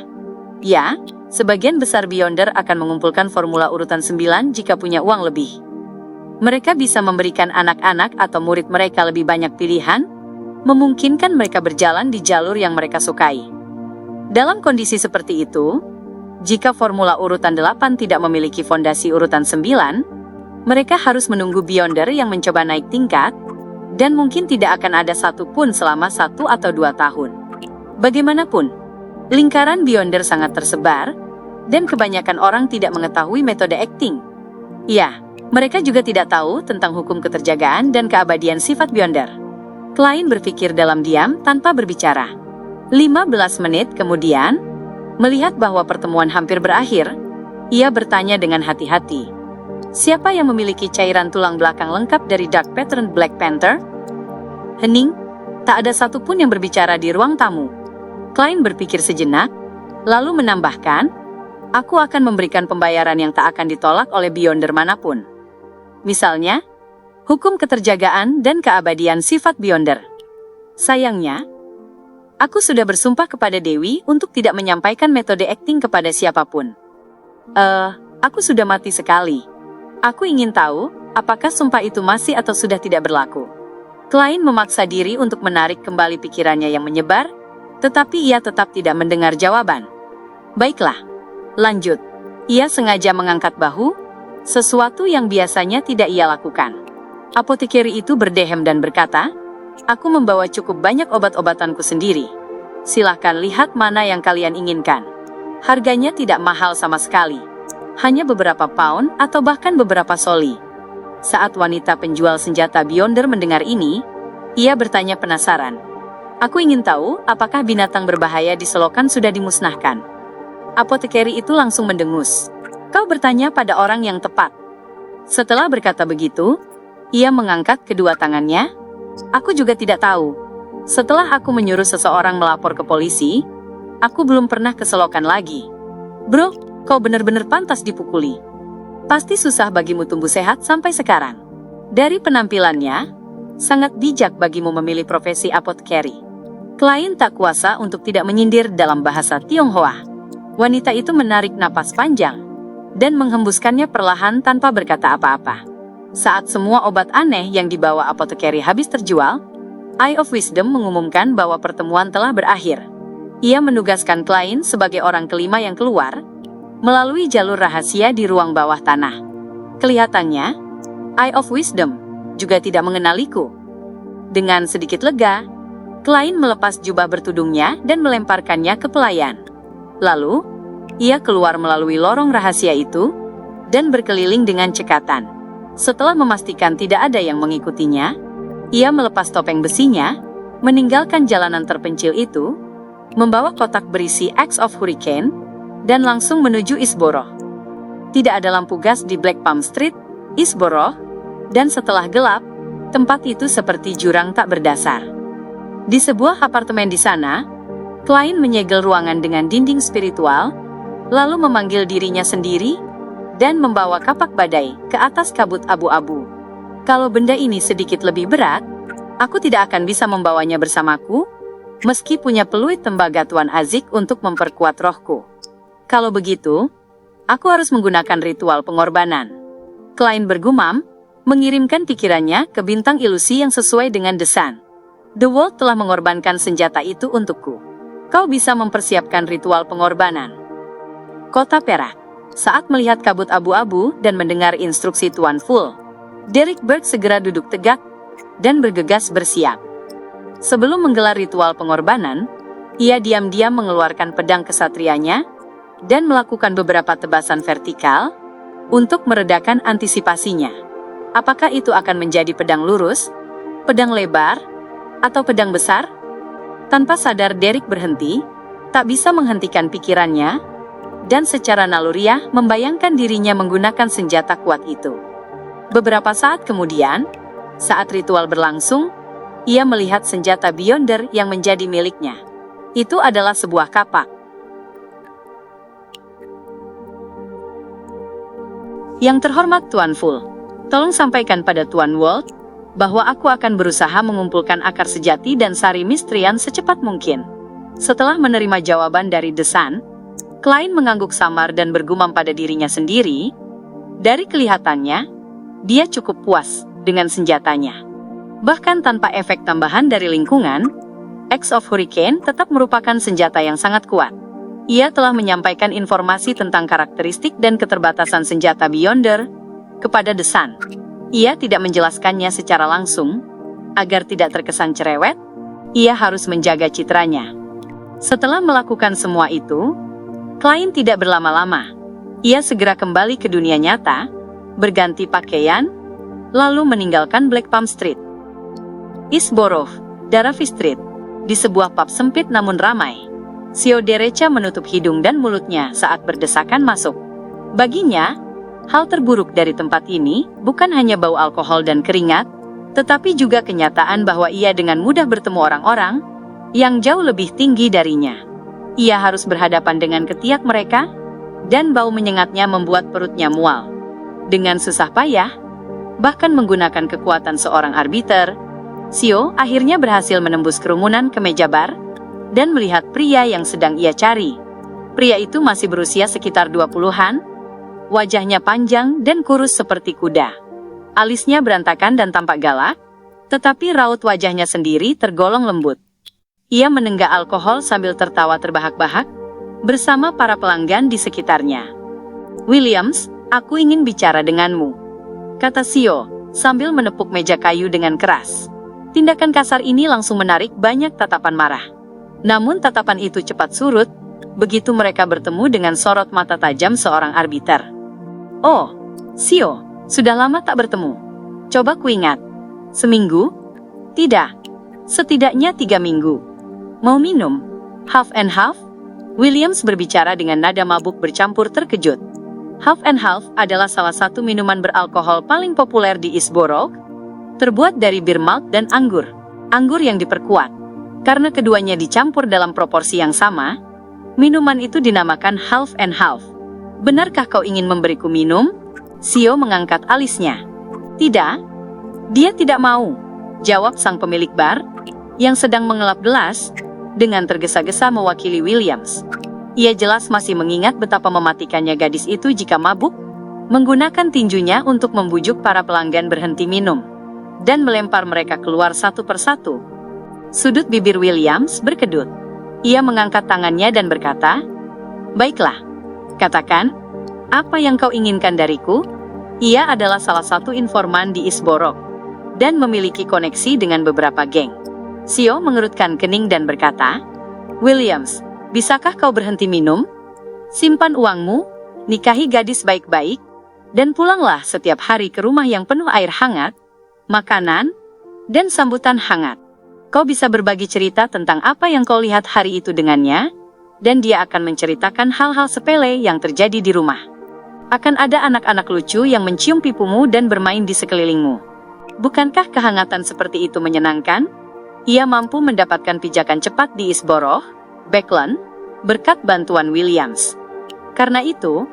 Ya, sebagian besar Beyonder akan mengumpulkan formula urutan 9 jika punya uang lebih. Mereka bisa memberikan anak-anak atau murid mereka lebih banyak pilihan, memungkinkan mereka berjalan di jalur yang mereka sukai. Dalam kondisi seperti itu, jika formula urutan 8 tidak memiliki fondasi urutan 9, mereka harus menunggu Beyonder yang mencoba naik tingkat, dan mungkin tidak akan ada satu pun selama 1 atau 2 tahun. Bagaimanapun, lingkaran Beyonder sangat tersebar, dan kebanyakan orang tidak mengetahui metode acting. Ya, mereka juga tidak tahu tentang hukum keterjagaan dan keabadian sifat Beyonder. Klein berpikir dalam diam tanpa berbicara. 15 menit kemudian, melihat bahwa pertemuan hampir berakhir, ia bertanya dengan hati-hati. Siapa yang memiliki cairan tulang belakang lengkap dari Dark Pattern Black Panther? Hening, tak ada satupun yang berbicara di ruang tamu. Klein berpikir sejenak, lalu menambahkan, aku akan memberikan pembayaran yang tak akan ditolak oleh Beyonder manapun. Misalnya, hukum keterjagaan dan keabadian sifat Beyonder. Sayangnya, aku sudah bersumpah kepada Dewi untuk tidak menyampaikan metode acting kepada siapapun. Aku sudah mati sekali. Aku ingin tahu, apakah sumpah itu masih atau sudah tidak berlaku. Klein memaksa diri untuk menarik kembali pikirannya yang menyebar, tetapi ia tetap tidak mendengar jawaban. Baiklah, lanjut. Ia sengaja mengangkat bahu, sesuatu yang biasanya tidak ia lakukan. Apotekeri itu berdehem dan berkata, aku membawa cukup banyak obat-obatanku sendiri. Silahkan lihat mana yang kalian inginkan. Harganya tidak mahal sama sekali. Hanya beberapa pound atau bahkan beberapa soli. Saat wanita penjual senjata Beyonder mendengar ini, ia bertanya penasaran. Aku ingin tahu apakah binatang berbahaya di selokan sudah dimusnahkan. Apotekeri itu langsung mendengus. Kau bertanya pada orang yang tepat. Setelah berkata begitu, ia mengangkat kedua tangannya. Aku juga tidak tahu. Setelah aku menyuruh seseorang melapor ke polisi, aku belum pernah ke selokan lagi. Bro, kau benar-benar pantas dipukuli. Pasti susah bagimu tumbuh sehat sampai sekarang. Dari penampilannya, sangat bijak bagimu memilih profesi apotekeri. Klein tak kuasa untuk tidak menyindir dalam bahasa Tionghoa. Wanita itu menarik napas panjang dan menghembuskannya perlahan tanpa berkata apa-apa. Saat semua obat aneh yang dibawa apotekeri habis terjual, Eye of Wisdom mengumumkan bahwa pertemuan telah berakhir. Ia menugaskan Klein sebagai orang kelima yang keluar, melalui jalur rahasia di ruang bawah tanah. Kelihatannya, Eye of Wisdom juga tidak mengenaliku. Dengan sedikit lega, Klein melepas jubah bertudungnya dan melemparkannya ke pelayan. Lalu, ia keluar melalui lorong rahasia itu, dan berkeliling dengan cekatan. Setelah memastikan tidak ada yang mengikutinya, ia melepas topeng besinya, meninggalkan jalanan terpencil itu, membawa kotak berisi Axe of Hurricane, dan langsung menuju Isborough. Tidak ada lampu gas di Black Palm Street, Isborough, dan setelah gelap, tempat itu seperti jurang tak berdasar. Di sebuah apartemen di sana, Klein menyegel ruangan dengan dinding spiritual, lalu memanggil dirinya sendiri, dan membawa kapak badai ke atas kabut abu-abu. Kalau benda ini sedikit lebih berat, Aku tidak akan bisa membawanya bersamaku, meski punya peluit tembaga Tuan Azik untuk memperkuat rohku. Kalau begitu, aku harus menggunakan ritual pengorbanan. Klein bergumam, mengirimkan pikirannya ke bintang ilusi yang sesuai dengan The Sun. The World telah mengorbankan senjata itu untukku. Kau bisa mempersiapkan ritual pengorbanan. Kota perak. Saat melihat kabut abu-abu dan mendengar instruksi Tuan Full, Derek Berg segera duduk tegak dan bergegas bersiap. Sebelum menggelar ritual pengorbanan, ia diam-diam mengeluarkan pedang kesatrianya dan melakukan beberapa tebasan vertikal untuk meredakan antisipasinya. Apakah itu akan menjadi pedang lurus, pedang lebar, atau pedang besar? Tanpa sadar Derek berhenti, tak bisa menghentikan pikirannya, dan secara naluriah membayangkan dirinya menggunakan senjata kuat itu. Beberapa saat kemudian, saat ritual berlangsung, ia melihat senjata Beyonder yang menjadi miliknya. Itu adalah sebuah kapak. Yang terhormat Tuan Full, tolong sampaikan pada Tuan World bahwa aku akan berusaha mengumpulkan akar sejati dan sari mistrian secepat mungkin. Setelah menerima jawaban dari The Sun, Klein mengangguk samar dan bergumam pada dirinya sendiri. Dari kelihatannya, dia cukup puas dengan senjatanya. Bahkan tanpa efek tambahan dari lingkungan, Axe of Hurricane tetap merupakan senjata yang sangat kuat. Ia telah menyampaikan informasi tentang karakteristik dan keterbatasan senjata Beyonder kepada The Sun. Ia tidak menjelaskannya secara langsung, agar tidak terkesan cerewet, ia harus menjaga citranya. Setelah melakukan semua itu, Klein tidak berlama-lama. Ia segera kembali ke dunia nyata, berganti pakaian, lalu meninggalkan Black Palm Street. East Borough, Daravi Street, di sebuah pub sempit namun ramai. Sio Derecha menutup hidung dan mulutnya saat berdesakan masuk. Baginya, hal terburuk dari tempat ini bukan hanya bau alkohol dan keringat, tetapi juga kenyataan bahwa ia dengan mudah bertemu orang-orang yang jauh lebih tinggi darinya. Ia harus berhadapan dengan ketiak mereka, dan bau menyengatnya membuat perutnya mual. Dengan susah payah, bahkan menggunakan kekuatan seorang arbiter, Sio akhirnya berhasil menembus kerumunan ke meja bar, dan melihat pria yang sedang ia cari. Pria itu masih berusia sekitar 20-an, wajahnya panjang dan kurus seperti kuda. Alisnya berantakan dan tampak galak, tetapi raut wajahnya sendiri tergolong lembut. Ia menenggak alkohol sambil tertawa terbahak-bahak, bersama para pelanggan di sekitarnya. "Williams, aku ingin bicara denganmu," kata Sio, sambil menepuk meja kayu dengan keras. Tindakan kasar ini langsung menarik banyak tatapan marah. Namun tatapan itu cepat surut, begitu mereka bertemu dengan sorot mata tajam seorang arbiter. "Oh, Sio, sudah lama tak bertemu. Coba kuingat. Seminggu? Tidak. Setidaknya 3 minggu. Mau minum? Half and half?" Williams berbicara dengan nada mabuk bercampur terkejut. Half and half adalah salah satu minuman beralkohol paling populer di East Borough, terbuat dari bir malt dan anggur. Anggur yang diperkuat. Karena keduanya dicampur dalam proporsi yang sama, minuman itu dinamakan half and half. "Benarkah kau ingin memberiku minum?" Sio mengangkat alisnya. "Tidak. Dia tidak mau," jawab sang pemilik bar, yang sedang mengelap gelas, dengan tergesa-gesa mewakili Williams. Ia jelas masih mengingat betapa mematikannya gadis itu jika mabuk, menggunakan tinjunya untuk membujuk para pelanggan berhenti minum, dan melempar mereka keluar satu persatu. Sudut bibir Williams berkedut. Ia mengangkat tangannya dan berkata, "Baiklah, katakan, apa yang kau inginkan dariku?" Ia adalah salah satu informan di East Borough, dan memiliki koneksi dengan beberapa geng. Sio mengerutkan kening dan berkata, "Williams, bisakah kau berhenti minum? Simpan uangmu, nikahi gadis baik-baik, dan pulanglah setiap hari ke rumah yang penuh air hangat, makanan, dan sambutan hangat. Kau bisa berbagi cerita tentang apa yang kau lihat hari itu dengannya, dan dia akan menceritakan hal-hal sepele yang terjadi di rumah. Akan ada anak-anak lucu yang mencium pipumu dan bermain di sekelilingmu. Bukankah kehangatan seperti itu menyenangkan?" Ia mampu mendapatkan pijakan cepat di East Borough, Backland, berkat bantuan Williams. Karena itu,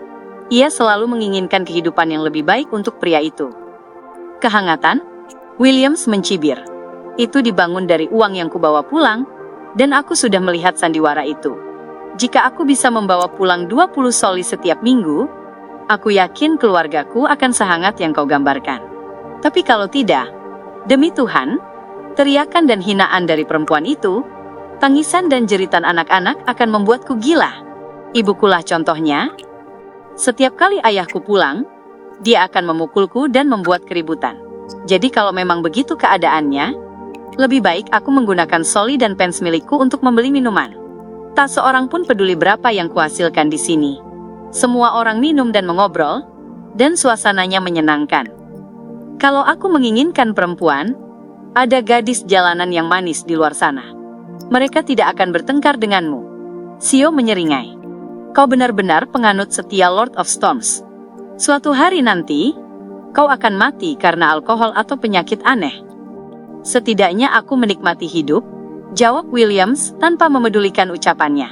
ia selalu menginginkan kehidupan yang lebih baik untuk pria itu. "Kehangatan?" Williams mencibir. Itu dibangun dari uang yang kubawa pulang, dan aku sudah melihat sandiwara itu. Jika aku bisa membawa pulang 20 soli setiap minggu, aku yakin keluargaku akan sehangat yang kau gambarkan. Tapi kalau tidak, demi Tuhan, teriakan dan hinaan dari perempuan itu, tangisan dan jeritan anak-anak akan membuatku gila. Ibukulah contohnya. Setiap kali ayahku pulang, dia akan memukulku dan membuat keributan. Jadi kalau memang begitu keadaannya, lebih baik aku menggunakan soli dan pens milikku untuk membeli minuman. Tak seorang pun peduli berapa yang kuhasilkan di sini. Semua orang minum dan mengobrol, dan suasananya menyenangkan. Kalau aku menginginkan perempuan, ada gadis jalanan yang manis di luar sana. Mereka tidak akan bertengkar denganmu. Sio menyeringai. Kau benar-benar penganut setia Lord of Storms. Suatu hari nanti, kau akan mati karena alkohol atau penyakit aneh. Setidaknya aku menikmati hidup, jawab Williams tanpa memedulikan ucapannya.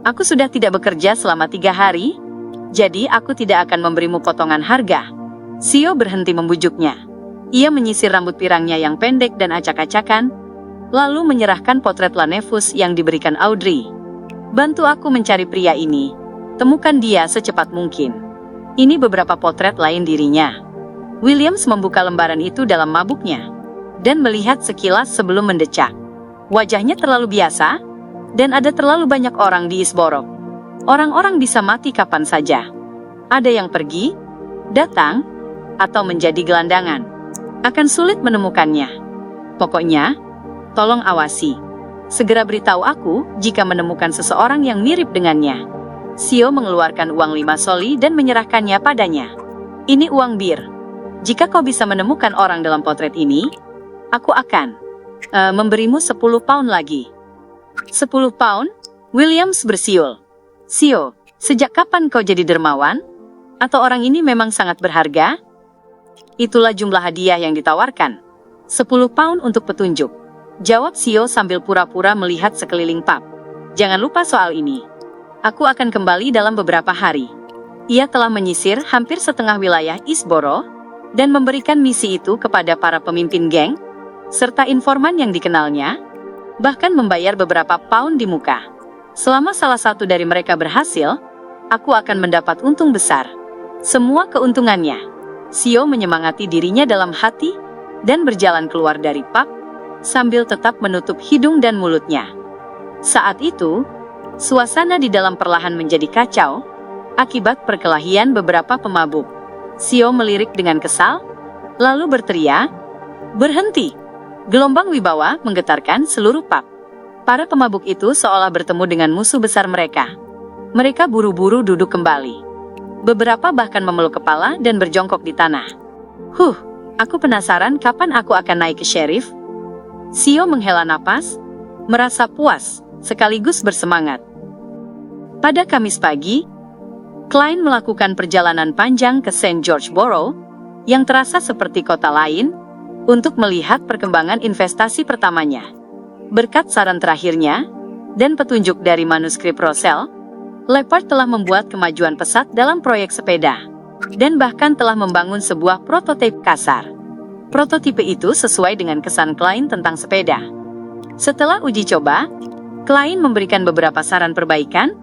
Aku sudah tidak bekerja selama 3 hari, jadi aku tidak akan memberimu potongan harga. Sio berhenti membujuknya. Ia menyisir rambut pirangnya yang pendek dan acak-acakan, lalu menyerahkan potret Lanevus yang diberikan Audrey. Bantu aku mencari pria ini. Temukan dia secepat mungkin. Ini beberapa potret lain dirinya. Williams membuka lembaran itu dalam mabuknya dan melihat sekilas sebelum mendecak. Wajahnya terlalu biasa, dan ada terlalu banyak orang di Isborok. Orang-orang bisa mati kapan saja. Ada yang pergi, datang, atau menjadi gelandangan. Akan sulit menemukannya. Pokoknya, tolong awasi. Segera beritahu aku jika menemukan seseorang yang mirip dengannya. Sio mengeluarkan uang 5 soli dan menyerahkannya padanya. Ini uang bir. Jika kau bisa menemukan orang dalam potret ini, aku akan memberimu 10 pound lagi. 10 pound? Williams bersiul. Sio, sejak kapan kau jadi dermawan? Atau orang ini memang sangat berharga? Itulah jumlah hadiah yang ditawarkan. 10 pound untuk petunjuk. Jawab Sio sambil pura-pura melihat sekeliling pub. Jangan lupa soal ini. Aku akan kembali dalam beberapa hari. Ia telah menyisir hampir setengah wilayah Isboro dan memberikan misi itu kepada para pemimpin geng, serta informan yang dikenalnya, bahkan membayar beberapa pound di muka. Selama salah satu dari mereka berhasil, aku akan mendapat untung besar. Semua keuntungannya. Sio menyemangati dirinya dalam hati, dan berjalan keluar dari pub, sambil tetap menutup hidung dan mulutnya. Saat itu, suasana di dalam perlahan menjadi kacau, akibat perkelahian beberapa pemabuk. Sio melirik dengan kesal, lalu berteriak, "Berhenti!" Gelombang wibawa menggetarkan seluruh pub. Para pemabuk itu seolah bertemu dengan musuh besar mereka. Mereka buru-buru duduk kembali. Beberapa bahkan memeluk kepala dan berjongkok di tanah. Aku penasaran kapan aku akan naik ke sheriff. Sio menghela napas, merasa puas, sekaligus bersemangat. Pada Kamis pagi, Klein melakukan perjalanan panjang ke St. George Borough, yang terasa seperti kota lain, untuk melihat perkembangan investasi pertamanya. Berkat saran terakhirnya, dan petunjuk dari manuskrip Russell, Leopard telah membuat kemajuan pesat dalam proyek sepeda, dan bahkan telah membangun sebuah prototipe kasar. Prototipe itu sesuai dengan kesan Klein tentang sepeda. Setelah uji coba, Klein memberikan beberapa saran perbaikan,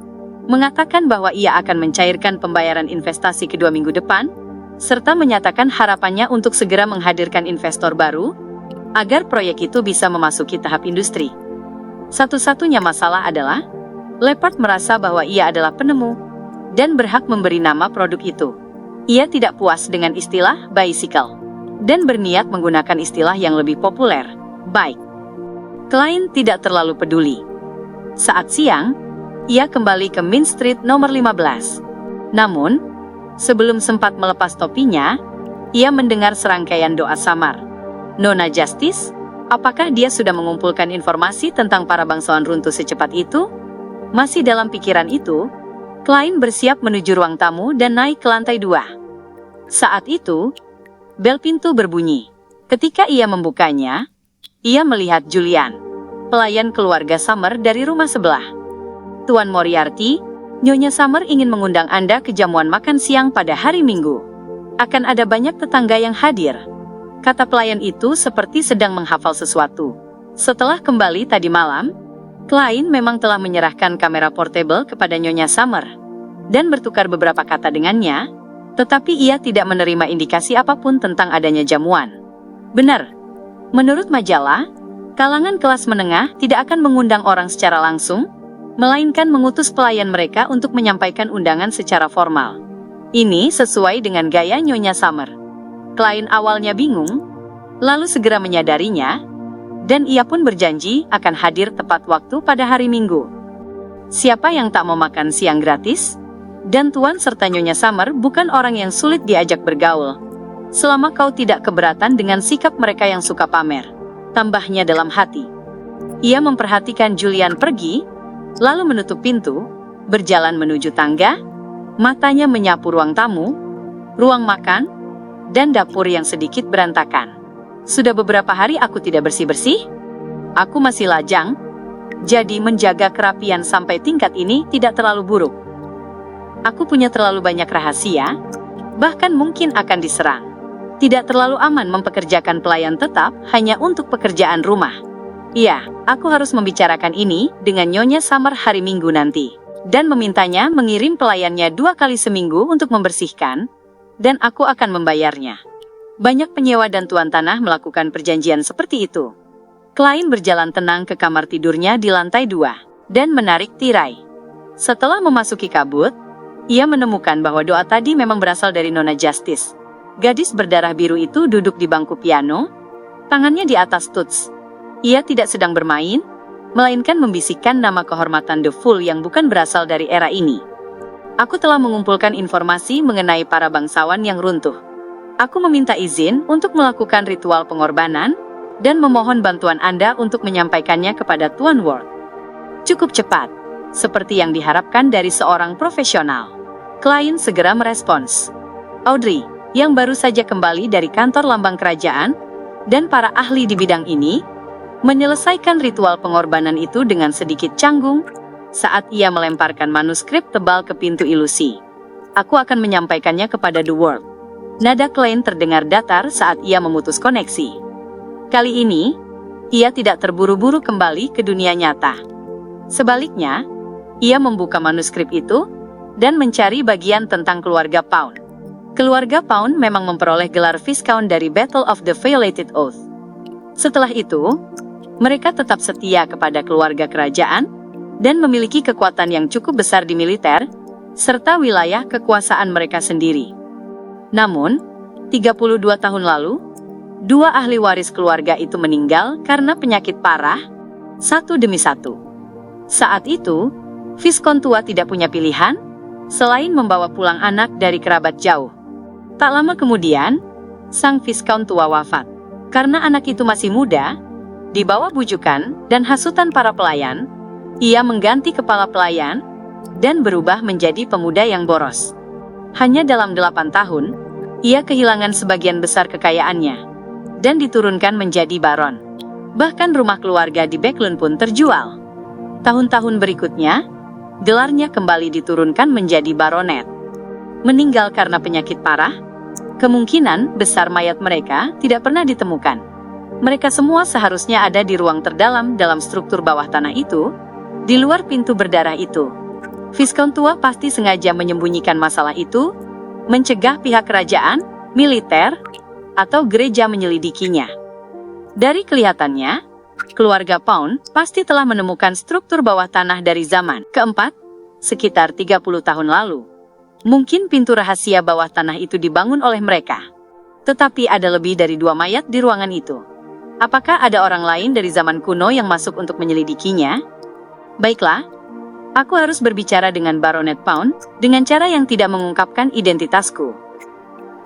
mengatakan bahwa ia akan mencairkan pembayaran investasi kedua minggu depan, serta menyatakan harapannya untuk segera menghadirkan investor baru, agar proyek itu bisa memasuki tahap industri. Satu-satunya masalah adalah, Leopard merasa bahwa ia adalah penemu, dan berhak memberi nama produk itu. Ia tidak puas dengan istilah bicycle, dan berniat menggunakan istilah yang lebih populer, bike. Klein tidak terlalu peduli. Saat siang, ia kembali ke Main Street nomor 15. Namun, sebelum sempat melepas topinya, ia mendengar serangkaian doa samar. Nona Justice, apakah dia sudah mengumpulkan informasi tentang para bangsawan runtuh secepat itu? Masih dalam pikiran itu, Klein bersiap menuju ruang tamu dan naik ke lantai 2. Saat itu, bel pintu berbunyi. Ketika ia membukanya, ia melihat Julian, pelayan keluarga Summer dari rumah sebelah. Tuan Moriarty, Nyonya Summer ingin mengundang Anda ke jamuan makan siang pada hari Minggu. Akan ada banyak tetangga yang hadir. Kata pelayan itu seperti sedang menghafal sesuatu. Setelah kembali tadi malam, Klein memang telah menyerahkan kamera portable kepada Nyonya Summer dan bertukar beberapa kata dengannya, tetapi ia tidak menerima indikasi apapun tentang adanya jamuan. Benar, menurut majalah, kalangan kelas menengah tidak akan mengundang orang secara langsung, melainkan mengutus pelayan mereka untuk menyampaikan undangan secara formal. Ini sesuai dengan gaya Nyonya Summer. Klein awalnya bingung, lalu segera menyadarinya, dan ia pun berjanji akan hadir tepat waktu pada hari Minggu. Siapa yang tak mau makan siang gratis? Dan Tuan serta Nyonya Summer bukan orang yang sulit diajak bergaul, selama kau tidak keberatan dengan sikap mereka yang suka pamer, tambahnya dalam hati. Ia memperhatikan Julian pergi, lalu menutup pintu, berjalan menuju tangga, matanya menyapu ruang tamu, ruang makan, dan dapur yang sedikit berantakan. Sudah beberapa hari aku tidak bersih-bersih. Aku masih lajang, jadi menjaga kerapian sampai tingkat ini tidak terlalu buruk. Aku punya terlalu banyak rahasia, bahkan mungkin akan diserang. Tidak terlalu aman mempekerjakan pelayan tetap hanya untuk pekerjaan rumah. Iya, aku harus membicarakan ini dengan Nyonya Summer hari Minggu nanti, dan memintanya mengirim pelayannya 2 kali seminggu untuk membersihkan, dan aku akan membayarnya. Banyak penyewa dan tuan tanah melakukan perjanjian seperti itu. Klein berjalan tenang ke kamar tidurnya di lantai 2, dan menarik tirai. Setelah memasuki kabut, ia menemukan bahwa doa tadi memang berasal dari Nona Justice. Gadis berdarah biru itu duduk di bangku piano, tangannya di atas tuts. Ia tidak sedang bermain, melainkan membisikkan nama kehormatan The Fool yang bukan berasal dari era ini. Aku telah mengumpulkan informasi mengenai para bangsawan yang runtuh. Aku meminta izin untuk melakukan ritual pengorbanan, dan memohon bantuan Anda untuk menyampaikannya kepada Tuan Ward. Cukup cepat, seperti yang diharapkan dari seorang profesional. Klein segera merespons. Audrey, yang baru saja kembali dari kantor lambang kerajaan, dan para ahli di bidang ini, menyelesaikan ritual pengorbanan itu dengan sedikit canggung, saat ia melemparkan manuskrip tebal ke pintu ilusi. Aku akan menyampaikannya kepada The World. Nada Klein terdengar datar saat ia memutus koneksi. Kali ini, ia tidak terburu-buru kembali ke dunia nyata. Sebaliknya, ia membuka manuskrip itu, dan mencari bagian tentang keluarga Pound. Keluarga Pound memang memperoleh gelar Viscount dari Battle of the Violated Oath. Setelah itu, mereka tetap setia kepada keluarga kerajaan, dan memiliki kekuatan yang cukup besar di militer, serta wilayah kekuasaan mereka sendiri. Namun, 32 tahun lalu, 2 ahli waris keluarga itu meninggal karena penyakit parah, satu demi satu. Saat itu, Viscount tua tidak punya pilihan, selain membawa pulang anak dari kerabat jauh. Tak lama kemudian, sang Viscount tua wafat. Karena anak itu masih muda, di bawah bujukan dan hasutan para pelayan, ia mengganti kepala pelayan, dan berubah menjadi pemuda yang boros. Hanya dalam 8 tahun, ia kehilangan sebagian besar kekayaannya, dan diturunkan menjadi baron. Bahkan rumah keluarga di Backlund pun terjual. Tahun-tahun berikutnya, gelarnya kembali diturunkan menjadi baronet. Meninggal karena penyakit parah, kemungkinan besar mayat mereka tidak pernah ditemukan. Mereka semua seharusnya ada di ruang terdalam dalam struktur bawah tanah itu, di luar pintu berdarah itu. Viscount tua pasti sengaja menyembunyikan masalah itu, mencegah pihak kerajaan, militer, atau gereja menyelidikinya. Dari kelihatannya, keluarga Pound pasti telah menemukan struktur bawah tanah dari zaman keempat, sekitar 30 tahun lalu. Mungkin pintu rahasia bawah tanah itu dibangun oleh mereka. Tetapi ada lebih dari 2 mayat di ruangan itu. Apakah ada orang lain dari zaman kuno yang masuk untuk menyelidikinya? Baiklah, aku harus berbicara dengan Baronet Pound dengan cara yang tidak mengungkapkan identitasku.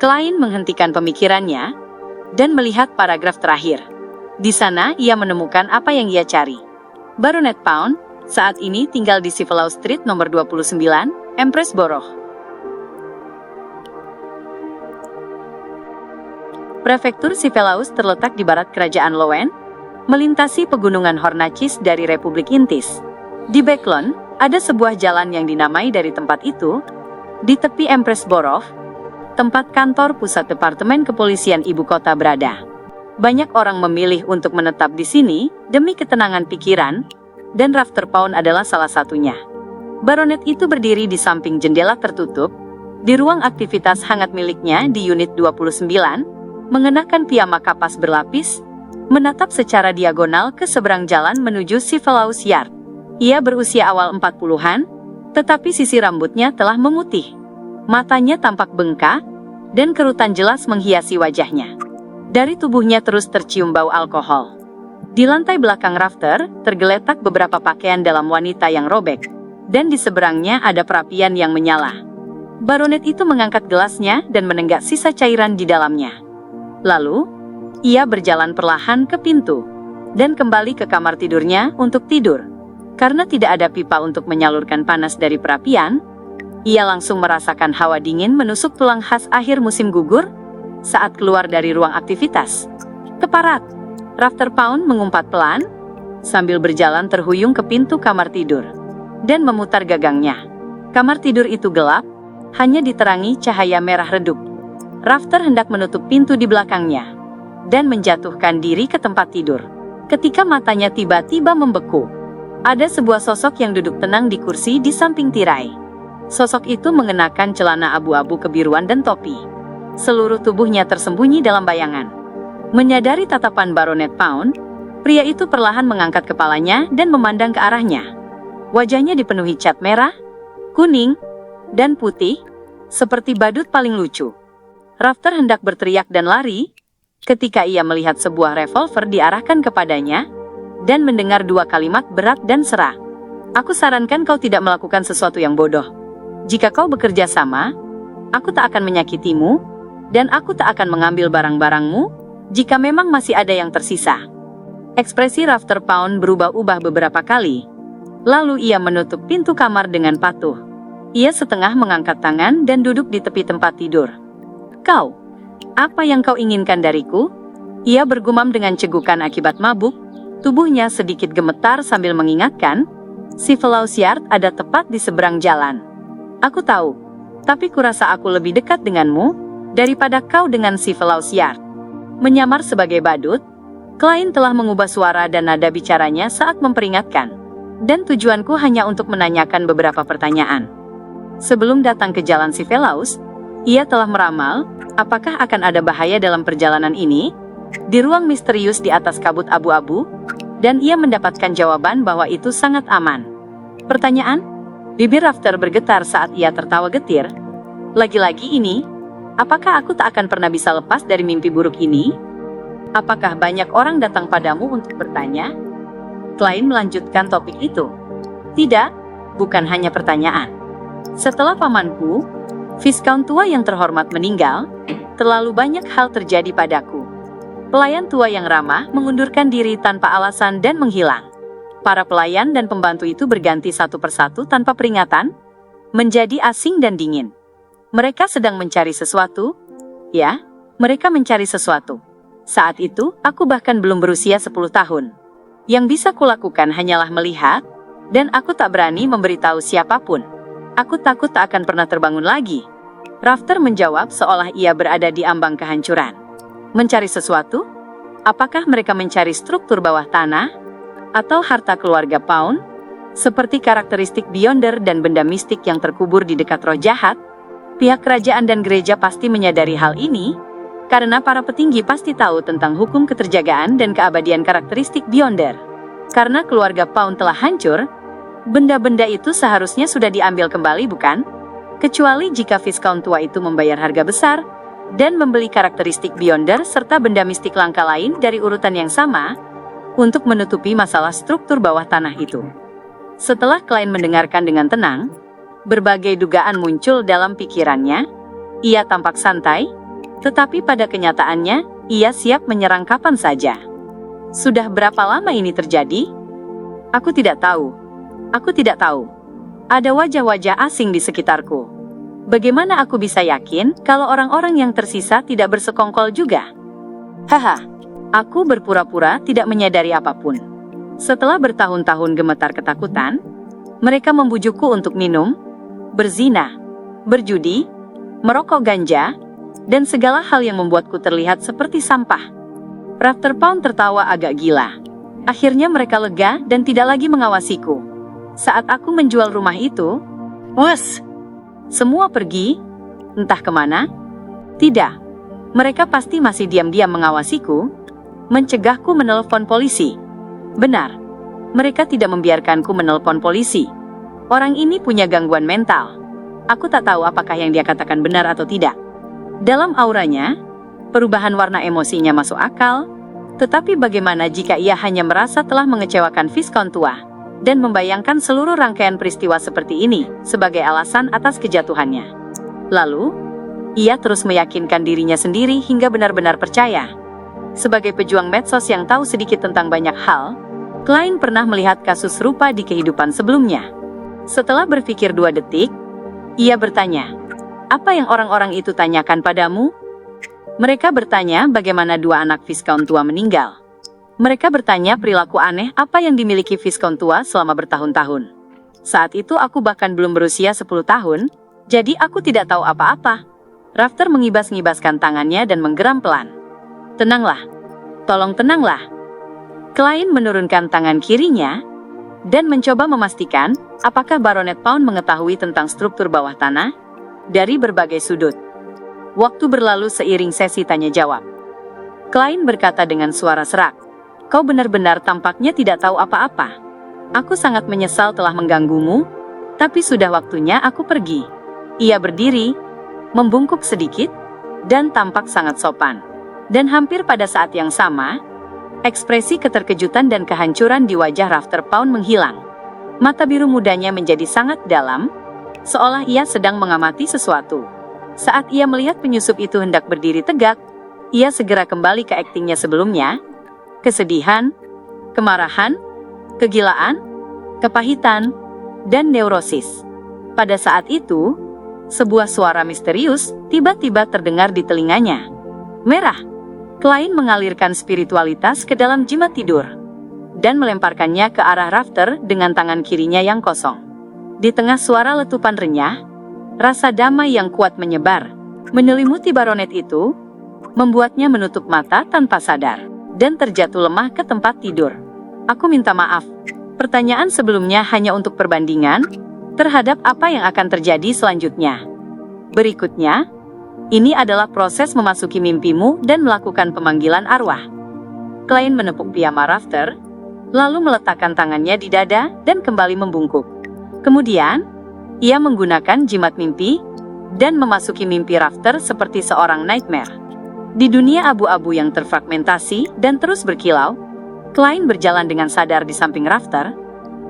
Klein menghentikan pemikirannya dan melihat paragraf terakhir. Di sana ia menemukan apa yang ia cari. Baronet Pound saat ini tinggal di Civilow Street nomor 29, Empress Borough. Prefektur Civilows terletak di barat kerajaan Lowen, melintasi pegunungan Hornachis dari Republik Intis. Di Backlund, ada sebuah jalan yang dinamai dari tempat itu, di tepi Empress Borough, tempat kantor pusat Departemen Kepolisian Ibu Kota berada. Banyak orang memilih untuk menetap di sini demi ketenangan pikiran, dan Rafter Pound adalah salah satunya. Baronet itu berdiri di samping jendela tertutup, di ruang aktivitas hangat miliknya di unit 29, mengenakan piyama kapas berlapis, menatap secara diagonal ke seberang jalan menuju Sivelous Yard. Ia berusia awal 40-an, tetapi sisi rambutnya telah memutih. Matanya tampak bengkak, dan kerutan jelas menghiasi wajahnya. Dari tubuhnya terus tercium bau alkohol. Di lantai belakang Rafter, tergeletak beberapa pakaian dalam wanita yang robek, dan di seberangnya ada perapian yang menyala. Baronet itu mengangkat gelasnya dan menenggak sisa cairan di dalamnya. Lalu, ia berjalan perlahan ke pintu, dan kembali ke kamar tidurnya untuk tidur. Karena tidak ada pipa untuk menyalurkan panas dari perapian, ia langsung merasakan hawa dingin menusuk tulang khas akhir musim gugur saat keluar dari ruang aktivitas. Keparat, Rafter Pound mengumpat pelan, sambil berjalan terhuyung ke pintu kamar tidur, dan memutar gagangnya. Kamar tidur itu gelap, hanya diterangi cahaya merah redup. Rafter hendak menutup pintu di belakangnya, dan menjatuhkan diri ke tempat tidur. Ketika matanya tiba-tiba membeku, ada sebuah sosok yang duduk tenang di kursi di samping tirai. Sosok itu mengenakan celana abu-abu kebiruan dan topi. Seluruh tubuhnya tersembunyi dalam bayangan. Menyadari tatapan Baronet Pound, pria itu perlahan mengangkat kepalanya dan memandang ke arahnya. Wajahnya dipenuhi cat merah, kuning, dan putih, seperti badut paling lucu. Rafter hendak berteriak dan lari, ketika ia melihat sebuah revolver diarahkan kepadanya, dan mendengar dua kalimat berat dan serak. Aku sarankan kau tidak melakukan sesuatu yang bodoh. Jika kau bekerja sama, aku tak akan menyakitimu, dan aku tak akan mengambil barang-barangmu, jika memang masih ada yang tersisa. Ekspresi Rafter Pound berubah-ubah beberapa kali. Lalu ia menutup pintu kamar dengan patuh. Ia setengah mengangkat tangan dan duduk di tepi tempat tidur. Kau, apa yang kau inginkan dariku? Ia bergumam dengan cegukan akibat mabuk, tubuhnya sedikit gemetar sambil mengingatkan, Sivelous Yard ada tepat di seberang jalan. Aku tahu, tapi kurasa aku lebih dekat denganmu daripada kau dengan Sivelous Yard. Menyamar sebagai badut, Klein telah mengubah suara dan nada bicaranya saat memperingatkan, dan tujuanku hanya untuk menanyakan beberapa pertanyaan. Sebelum datang ke jalan Sivelous, ia telah meramal, apakah akan ada bahaya dalam perjalanan ini? Di ruang misterius di atas kabut abu-abu, dan ia mendapatkan jawaban bahwa itu sangat aman. Pertanyaan? Bibir Rafter bergetar saat ia tertawa getir. Lagi-lagi ini, apakah aku tak akan pernah bisa lepas dari mimpi buruk ini? Apakah banyak orang datang padamu untuk bertanya? Klein melanjutkan topik itu. Tidak, bukan hanya pertanyaan. Setelah pamanku, Viscount tua yang terhormat meninggal, terlalu banyak hal terjadi padaku. Pelayan tua yang ramah mengundurkan diri tanpa alasan dan menghilang. Para pelayan dan pembantu itu berganti satu persatu tanpa peringatan, menjadi asing dan dingin. Mereka sedang mencari sesuatu. Ya, mereka mencari sesuatu. Saat itu, aku bahkan belum berusia 10 tahun. Yang bisa kulakukan hanyalah melihat, dan aku tak berani memberitahu siapapun. Aku takut tak akan pernah terbangun lagi. Rafter menjawab seolah ia berada di ambang kehancuran. Mencari sesuatu? Apakah mereka mencari struktur bawah tanah? Atau harta keluarga Pound? Seperti karakteristik Beyonder dan benda mistik yang terkubur di dekat roh jahat? Pihak kerajaan dan gereja pasti menyadari hal ini, karena para petinggi pasti tahu tentang hukum keterjagaan dan keabadian karakteristik Beyonder. Karena keluarga Pound telah hancur, benda-benda itu seharusnya sudah diambil kembali, bukan? Kecuali jika Viscount tua itu membayar harga besar, dan membeli karakteristik Beyonder serta benda mistik langka lain dari urutan yang sama, untuk menutupi masalah struktur bawah tanah itu. Setelah Klein mendengarkan dengan tenang, berbagai dugaan muncul dalam pikirannya. Ia tampak santai, tetapi pada kenyataannya, ia siap menyerang kapan saja. Sudah berapa lama ini terjadi? Aku tidak tahu. Aku tidak tahu. Ada wajah-wajah asing di sekitarku. Bagaimana aku bisa yakin kalau orang-orang yang tersisa tidak bersekongkol juga? Haha, aku berpura-pura tidak menyadari apapun. Setelah bertahun-tahun gemetar ketakutan, mereka membujukku untuk minum, berzina, berjudi, merokok ganja, dan segala hal yang membuatku terlihat seperti sampah. Rafter Pound tertawa agak gila. Akhirnya mereka lega dan tidak lagi mengawasiku. Saat aku menjual rumah itu, semua pergi, entah kemana. Tidak, mereka pasti masih diam-diam mengawasiku, mencegahku menelpon polisi. Benar, mereka tidak membiarkanku menelpon polisi. Orang ini punya gangguan mental. Aku tak tahu apakah yang dia katakan benar atau tidak. Dalam auranya, perubahan warna emosinya masuk akal, tetapi bagaimana jika ia hanya merasa telah mengecewakan Viscount tua, dan membayangkan seluruh rangkaian peristiwa seperti ini sebagai alasan atas kejatuhannya. Lalu, ia terus meyakinkan dirinya sendiri hingga benar-benar percaya. Sebagai pejuang medsos yang tahu sedikit tentang banyak hal, Klein pernah melihat kasus serupa di kehidupan sebelumnya. Setelah berpikir 2 detik, ia bertanya, "Apa yang orang-orang itu tanyakan padamu?" Mereka bertanya bagaimana 2 anak Viscount tua meninggal. Mereka bertanya perilaku aneh apa yang dimiliki Viscount tua selama bertahun-tahun. Saat itu aku bahkan belum berusia 10 tahun, jadi aku tidak tahu apa-apa. Rafter mengibas-ngibaskan tangannya dan menggeram pelan. "Tenanglah, tolong tenanglah." Klein menurunkan tangan kirinya dan mencoba memastikan apakah Baronet Pound mengetahui tentang struktur bawah tanah dari berbagai sudut. Waktu berlalu seiring sesi tanya-jawab. Klein berkata dengan suara serak, "Kau benar-benar tampaknya tidak tahu apa-apa. Aku sangat menyesal telah mengganggumu, tapi sudah waktunya aku pergi." Ia berdiri, membungkuk sedikit, dan tampak sangat sopan. Dan hampir pada saat yang sama, ekspresi keterkejutan dan kehancuran di wajah Rafter Pound menghilang. Mata biru mudanya menjadi sangat dalam, seolah ia sedang mengamati sesuatu. Saat ia melihat penyusup itu hendak berdiri tegak, ia segera kembali ke aktingnya sebelumnya. Kesedihan, kemarahan, kegilaan, kepahitan, dan neurosis. Pada saat itu, sebuah suara misterius tiba-tiba terdengar di telinganya. "Merah." Klein mengalirkan spiritualitas ke dalam jimat tidur dan melemparkannya ke arah Rafter dengan tangan kirinya yang kosong. Di tengah suara letupan renyah, rasa damai yang kuat menyebar, menyelimuti baronet itu, membuatnya menutup mata tanpa sadar dan terjatuh lemah ke tempat tidur. "Aku minta maaf. Pertanyaan sebelumnya hanya untuk perbandingan terhadap apa yang akan terjadi selanjutnya. Berikutnya, ini adalah proses memasuki mimpimu dan melakukan pemanggilan arwah." Klein menepuk piyama Rafter, lalu meletakkan tangannya di dada dan kembali membungkuk. Kemudian, ia menggunakan jimat mimpi dan memasuki mimpi Rafter seperti seorang nightmare. Di dunia abu-abu yang terfragmentasi dan terus berkilau, Klein berjalan dengan sadar di samping Rafter,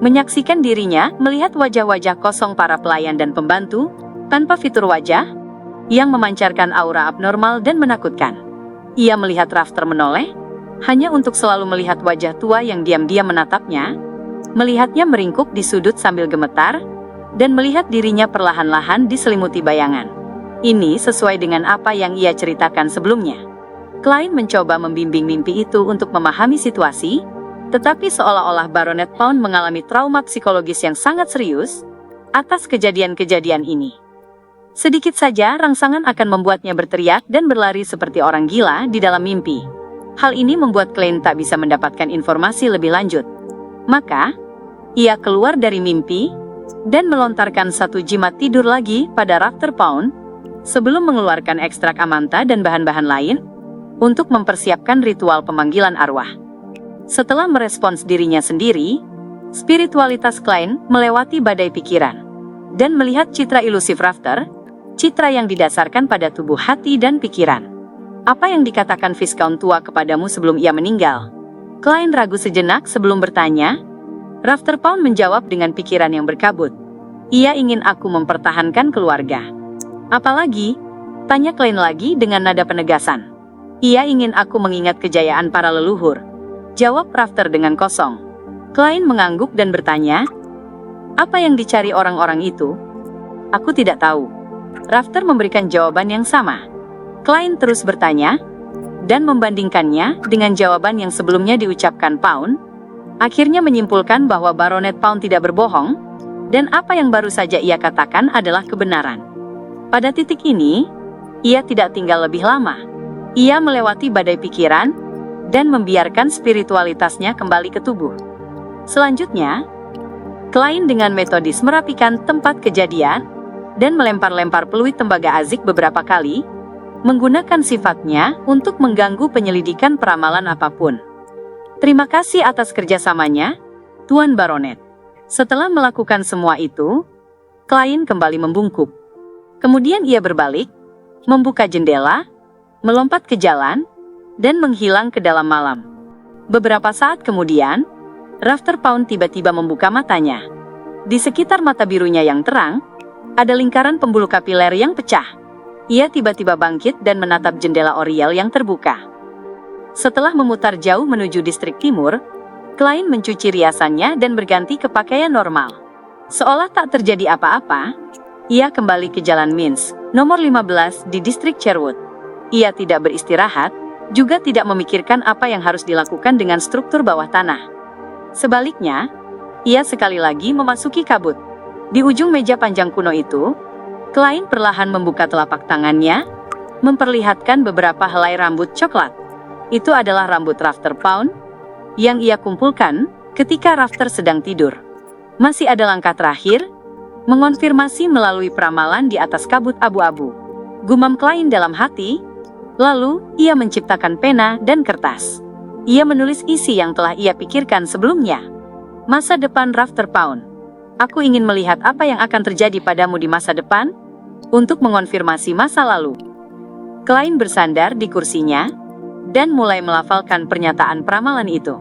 menyaksikan dirinya melihat wajah-wajah kosong para pelayan dan pembantu, tanpa fitur wajah, yang memancarkan aura abnormal dan menakutkan. Ia melihat Rafter menoleh, hanya untuk selalu melihat wajah tua yang diam-diam menatapnya, melihatnya meringkuk di sudut sambil gemetar, dan melihat dirinya perlahan-lahan diselimuti bayangan. Ini sesuai dengan apa yang ia ceritakan sebelumnya. Klein mencoba membimbing mimpi itu untuk memahami situasi, tetapi seolah-olah Baronet Pound mengalami trauma psikologis yang sangat serius atas kejadian-kejadian ini. Sedikit saja rangsangan akan membuatnya berteriak dan berlari seperti orang gila di dalam mimpi. Hal ini membuat Klein tak bisa mendapatkan informasi lebih lanjut. Maka, ia keluar dari mimpi dan melontarkan 1 jimat tidur lagi pada Rafter Pound sebelum mengeluarkan ekstrak amanta dan bahan-bahan lain untuk mempersiapkan ritual pemanggilan arwah. Setelah merespons dirinya sendiri, spiritualitas Klein melewati badai pikiran dan melihat citra ilusif Rafter, citra yang didasarkan pada tubuh hati dan pikiran. "Apa yang dikatakan Viscount tua kepadamu sebelum ia meninggal?" Klein ragu sejenak sebelum bertanya. Rafter Pound menjawab dengan pikiran yang berkabut. "Ia ingin aku mempertahankan keluarga." "Apalagi?" tanya Klein lagi dengan nada penegasan. "Ia ingin aku mengingat kejayaan para leluhur," jawab Rafter dengan kosong. Klein mengangguk dan bertanya, "Apa yang dicari orang-orang itu?" "Aku tidak tahu." Rafter memberikan jawaban yang sama. Klein terus bertanya, dan membandingkannya dengan jawaban yang sebelumnya diucapkan Pound, akhirnya menyimpulkan bahwa Baronet Pound tidak berbohong, dan apa yang baru saja ia katakan adalah kebenaran. Pada titik ini, ia tidak tinggal lebih lama. Ia melewati badai pikiran, dan membiarkan spiritualitasnya kembali ke tubuh. Selanjutnya, Klein dengan metodis merapikan tempat kejadian dan melempar-lempar peluit tembaga azik beberapa kali, menggunakan sifatnya untuk mengganggu penyelidikan peramalan apapun. Terima kasih atas kerjasamanya, Tuan Baronet. Setelah melakukan semua itu, Klein kembali membungkuk. Kemudian ia berbalik, membuka jendela, melompat ke jalan, dan menghilang ke dalam malam. Beberapa saat kemudian, Rafter Pound tiba-tiba membuka matanya. Di sekitar mata birunya yang terang, ada lingkaran pembuluh kapiler yang pecah. Ia tiba-tiba bangkit dan menatap jendela Oriel yang terbuka. Setelah memutar jauh menuju distrik timur, Klein mencuci riasannya dan berganti ke pakaian normal. Seolah tak terjadi apa-apa, ia kembali ke Jalan Mins, nomor 15 di distrik Sherwood. Ia tidak beristirahat, juga tidak memikirkan apa yang harus dilakukan dengan struktur bawah tanah. Sebaliknya, ia sekali lagi memasuki kabut. Di ujung meja panjang kuno itu, Klein perlahan membuka telapak tangannya, memperlihatkan beberapa helai rambut coklat. Itu adalah rambut Rafter Pound yang ia kumpulkan ketika Rafter sedang tidur. Masih ada langkah terakhir, mengonfirmasi melalui peramalan di atas kabut abu-abu. Gumam Klein dalam hati, lalu ia menciptakan pena dan kertas. Ia menulis isi yang telah ia pikirkan sebelumnya. Masa depan Rafter Pound. Aku ingin melihat apa yang akan terjadi padamu di masa depan, untuk mengonfirmasi masa lalu. Klein bersandar di kursinya, dan mulai melafalkan pernyataan peramalan itu.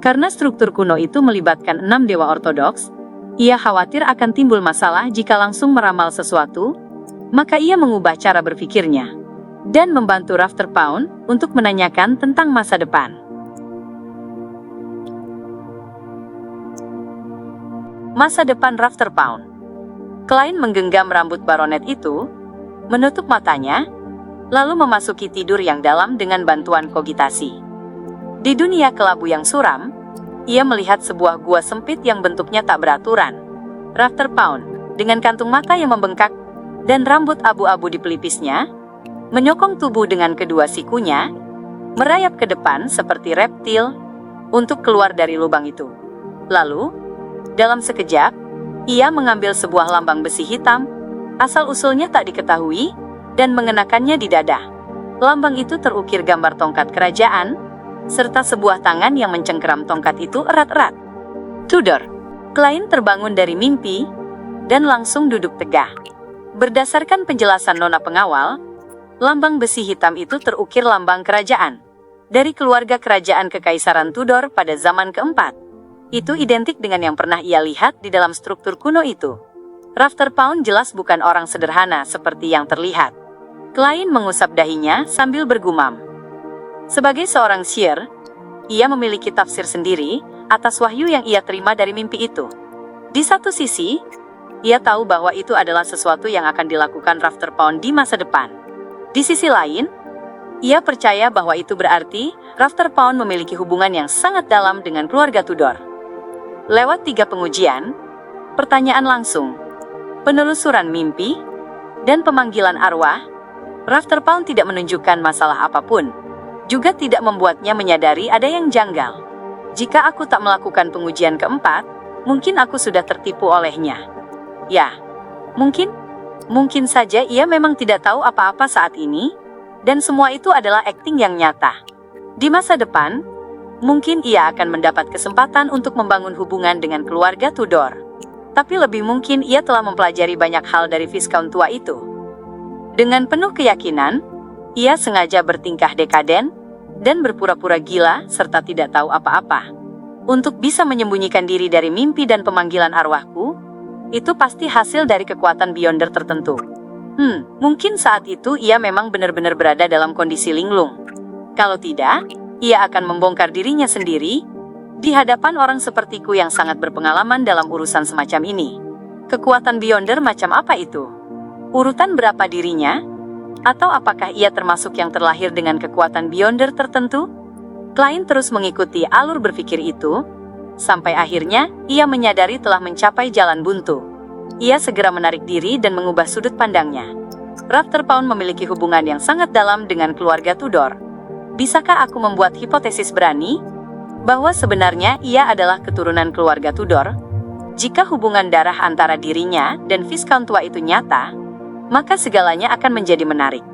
Karena struktur kuno itu melibatkan 6 dewa ortodoks, ia khawatir akan timbul masalah jika langsung meramal sesuatu, maka ia mengubah cara berpikirnya, dan membantu Rafter Pound untuk menanyakan tentang masa depan. Masa depan Rafter Pound. Klein menggenggam rambut baronet itu, menutup matanya, lalu memasuki tidur yang dalam dengan bantuan kogitasi. Di dunia kelabu yang suram, ia melihat sebuah gua sempit yang bentuknya tak beraturan. Rafter Pound, dengan kantung mata yang membengkak dan rambut abu-abu di pelipisnya, menyokong tubuh dengan kedua sikunya, merayap ke depan seperti reptil untuk keluar dari lubang itu. Lalu, dalam sekejap, ia mengambil sebuah lambang besi hitam, asal-usulnya tak diketahui, dan mengenakannya di dada. Lambang itu terukir gambar tongkat kerajaan, serta sebuah tangan yang mencengkeram tongkat itu erat-erat. Tudor. Klein terbangun dari mimpi, dan langsung duduk tegak. Berdasarkan penjelasan nona pengawal, lambang besi hitam itu terukir lambang kerajaan, dari keluarga kerajaan Kekaisaran Tudor pada zaman keempat. Itu identik dengan yang pernah ia lihat di dalam struktur kuno itu. Rafter Pound jelas bukan orang sederhana seperti yang terlihat. Klein mengusap dahinya sambil bergumam. Sebagai seorang seer, ia memiliki tafsir sendiri atas wahyu yang ia terima dari mimpi itu. Di satu sisi, ia tahu bahwa itu adalah sesuatu yang akan dilakukan Rafter Pound di masa depan. Di sisi lain, ia percaya bahwa itu berarti Rafter Pound memiliki hubungan yang sangat dalam dengan keluarga Tudor. Lewat 3 pengujian, pertanyaan langsung, penelusuran mimpi, dan pemanggilan arwah, Rafter Pound tidak menunjukkan masalah apapun, juga tidak membuatnya menyadari ada yang janggal. Jika aku tak melakukan pengujian keempat, mungkin aku sudah tertipu olehnya. Ya, mungkin saja ia memang tidak tahu apa-apa saat ini, dan semua itu adalah akting yang nyata. Di masa depan, mungkin ia akan mendapat kesempatan untuk membangun hubungan dengan keluarga Tudor. Tapi lebih mungkin ia telah mempelajari banyak hal dari Viscount tua itu. Dengan penuh keyakinan, ia sengaja bertingkah dekaden dan berpura-pura gila serta tidak tahu apa-apa. Untuk bisa menyembunyikan diri dari mimpi dan pemanggilan arwahku, itu pasti hasil dari kekuatan Beyonder tertentu. Mungkin saat itu ia memang benar-benar berada dalam kondisi linglung. Kalau tidak, ia akan membongkar dirinya sendiri di hadapan orang sepertiku yang sangat berpengalaman dalam urusan semacam ini. Kekuatan Beyonder macam apa itu? Urutan berapa dirinya? Atau apakah ia termasuk yang terlahir dengan kekuatan Beyonder tertentu? Klein terus mengikuti alur berpikir itu, sampai akhirnya ia menyadari telah mencapai jalan buntu. Ia segera menarik diri dan mengubah sudut pandangnya. Rafter Pound memiliki hubungan yang sangat dalam dengan keluarga Tudor. Bisakah aku membuat hipotesis berani bahwa sebenarnya ia adalah keturunan keluarga Tudor? Jika hubungan darah antara dirinya dan Viscount tua itu nyata, maka segalanya akan menjadi menarik.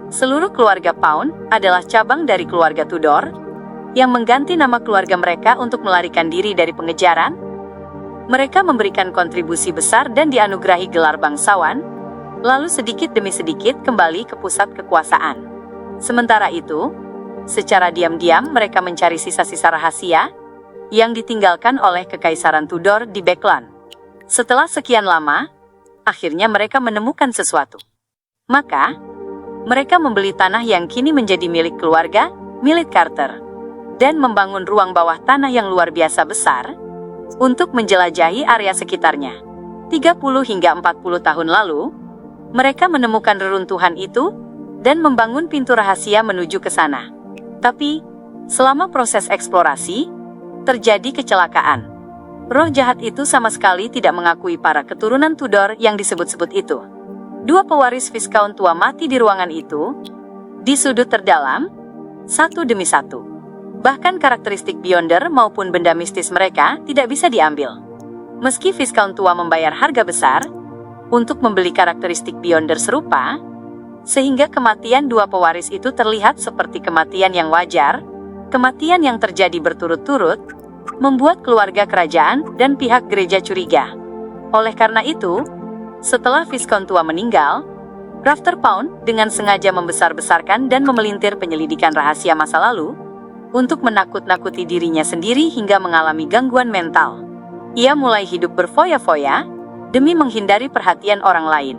Seluruh keluarga Pound adalah cabang dari keluarga Tudor yang mengganti nama keluarga mereka untuk melarikan diri dari pengejaran. Mereka memberikan kontribusi besar dan dianugerahi gelar bangsawan, lalu sedikit demi sedikit kembali ke pusat kekuasaan. Sementara itu, secara diam-diam mereka mencari sisa-sisa rahasia yang ditinggalkan oleh Kekaisaran Tudor di Beckland. Setelah sekian lama, akhirnya mereka menemukan sesuatu. Maka, mereka membeli tanah yang kini menjadi milik keluarga, milik Carter, dan membangun ruang bawah tanah yang luar biasa besar untuk menjelajahi area sekitarnya. 30 hingga 40 tahun lalu, mereka menemukan reruntuhan itu dan membangun pintu rahasia menuju ke sana. Tapi, selama proses eksplorasi, terjadi kecelakaan. Roh jahat itu sama sekali tidak mengakui para keturunan Tudor yang disebut-sebut itu. Dua pewaris Viscount tua mati di ruangan itu, di sudut terdalam, satu demi satu. Bahkan karakteristik Beyonder maupun benda mistis mereka tidak bisa diambil. Meski Viscount tua membayar harga besar untuk membeli karakteristik Beyonder serupa, sehingga kematian dua pewaris itu terlihat seperti kematian yang wajar, kematian yang terjadi berturut-turut, membuat keluarga kerajaan dan pihak gereja curiga. Oleh karena itu, setelah Viscount tua meninggal, Rafter Pound dengan sengaja membesar-besarkan dan memelintir penyelidikan rahasia masa lalu untuk menakut-nakuti dirinya sendiri hingga mengalami gangguan mental. Ia mulai hidup berfoya-foya demi menghindari perhatian orang lain.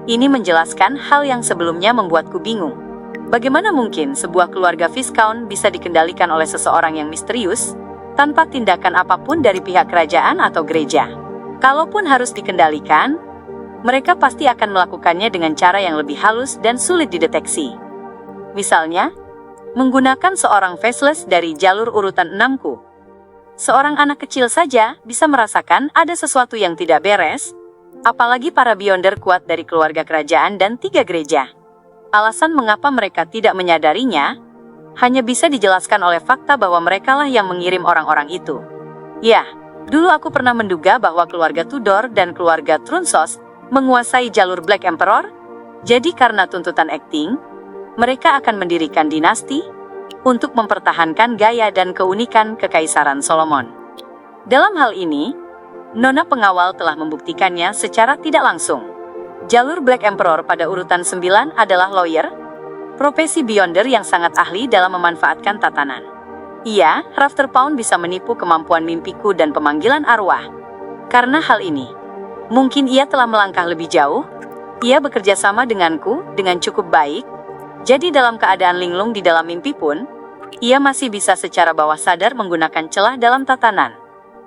Ini menjelaskan hal yang sebelumnya membuatku bingung. Bagaimana mungkin sebuah keluarga Viscount bisa dikendalikan oleh seseorang yang misterius tanpa tindakan apapun dari pihak kerajaan atau gereja? Kalaupun harus dikendalikan, mereka pasti akan melakukannya dengan cara yang lebih halus dan sulit dideteksi. Misalnya, menggunakan seorang faceless dari jalur urutan 6-ku. Seorang anak kecil saja bisa merasakan ada sesuatu yang tidak beres, apalagi para Beyonder kuat dari keluarga kerajaan dan 3 gereja. Alasan mengapa mereka tidak menyadarinya hanya bisa dijelaskan oleh fakta bahwa merekalah yang mengirim orang-orang itu. Ya, dulu aku pernah menduga bahwa keluarga Tudor dan keluarga Trunsos menguasai jalur Black Emperor, jadi karena tuntutan akting, mereka akan mendirikan dinasti untuk mempertahankan gaya dan keunikan Kekaisaran Solomon. Dalam hal ini, Nona pengawal telah membuktikannya secara tidak langsung. Jalur Black Emperor pada urutan 9 adalah lawyer, profesi Beyonder yang sangat ahli dalam memanfaatkan tatanan. Ia, Rafter Pound, bisa menipu kemampuan mimpiku dan pemanggilan arwah. Karena hal ini, mungkin ia telah melangkah lebih jauh. Ia bekerja sama denganku dengan cukup baik, jadi dalam keadaan linglung di dalam mimpi pun, ia masih bisa secara bawah sadar menggunakan celah dalam tatanan